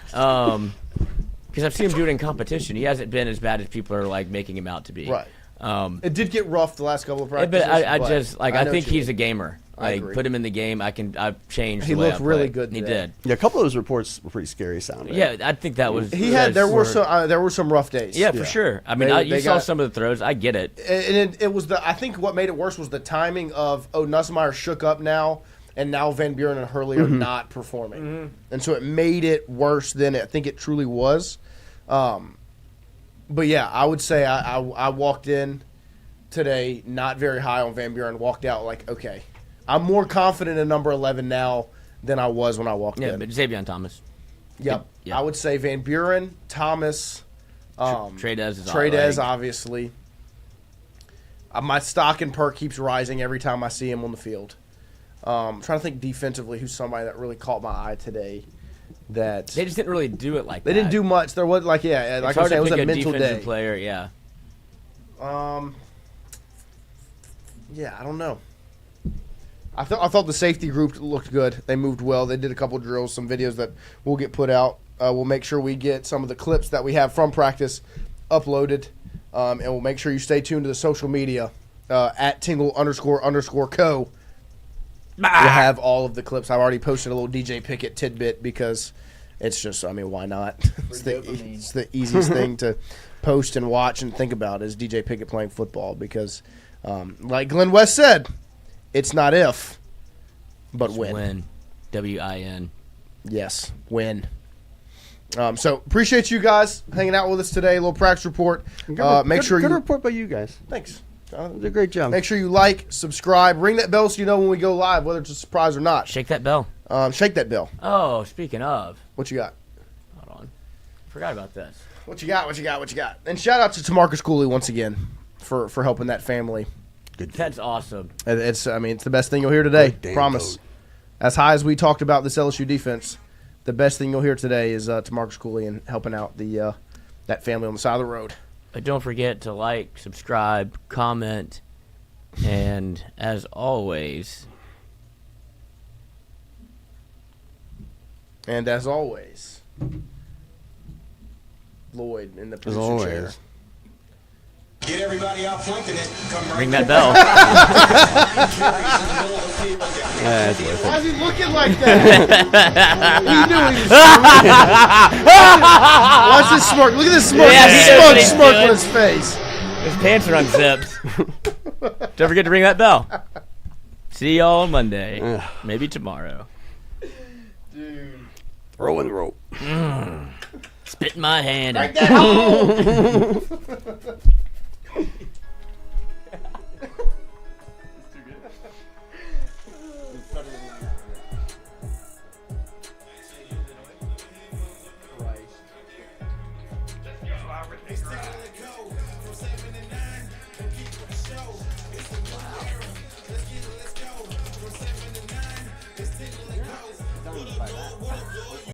Because I've seen him do it in competition. He hasn't been as bad as people are like making him out to be. Right. It It did get rough the last couple of practices. but I just like I know think what you he's a mean. gamer. I Like agree. put him in the game. I've changed. He the way looked I really play. good He today. did. Yeah, a couple of those reports were pretty scary sounding. Yeah, I think that was. He had. There were some. some rough days. Yeah, for sure. I mean, They you saw got- some of the throws. I get it. And it was I think what made it worse was the timing of Nussmeier shook up now, and now Van Buren and Hurley are not performing, and so it made it worse than I think it truly was. But yeah, I would say I walked in today not very high on Van Buren, walked out like, okay, I'm more confident in number 11 now than I was when I walked Yeah, in. but Xavier Thomas. Yep. Yeah. I would say Van Buren, Thomas, Tradez is Tradez, obviously. My stock and perk keeps rising every time I see him on the field. I'm trying to think defensively who's somebody that really caught my eye today. That They just didn't really do it like they that. didn't do much. There was like It's like I hard said, to it was pick a mental defensive day. player. Yeah. Yeah, I don't know. I thought the safety group looked good. They moved well. They did a couple drills, some videos that will get put out. We'll make sure we get some of the clips that we have from practice uploaded, and we'll make sure you stay tuned to the social media at Tingle__co. We'll have all of the clips. I've already posted a little DJ Pickett tidbit because it's just, I mean, why not? It's the easiest thing to post and watch and think about is DJ Pickett playing football because, like Glenn West said, it's not if, but when. Win. W-I-N. Yes, win. So appreciate you guys hanging out with us today. A little practice report. Make sure good you. report by you guys. Thanks. You did a great job. Make sure you like, subscribe, ring that bell so you know when we go live, whether it's a surprise or not. Shake that bell. Shake that bell. Oh, speaking of. What you got? Hold on. Forgot about this. What you got? What you got? What you got? And shout out to Tamarcus Cooley once again for helping that family. Good. That's awesome. It's the best thing you'll hear today. Damn Promise. toad. As high as we talked about this LSU defense, the best thing you'll hear today is Tamarcus Cooley and helping out the that family on the side of the road. But don't forget to like, subscribe, comment, and as always, And as always, Lloyd in the As producer always. chair. Get everybody out flanking it. Come right ring that bell. That's worth it. Why is he looking like that? He knew he was Watch this smirk. Look at this smirk. Yeah, This he knows what smug he's smirk on doing. his face. His pants are unzipped. Don't forget to ring that bell. See y'all on Monday. Ugh. Maybe tomorrow. Throw in the rope. Spit in my hand. Like that.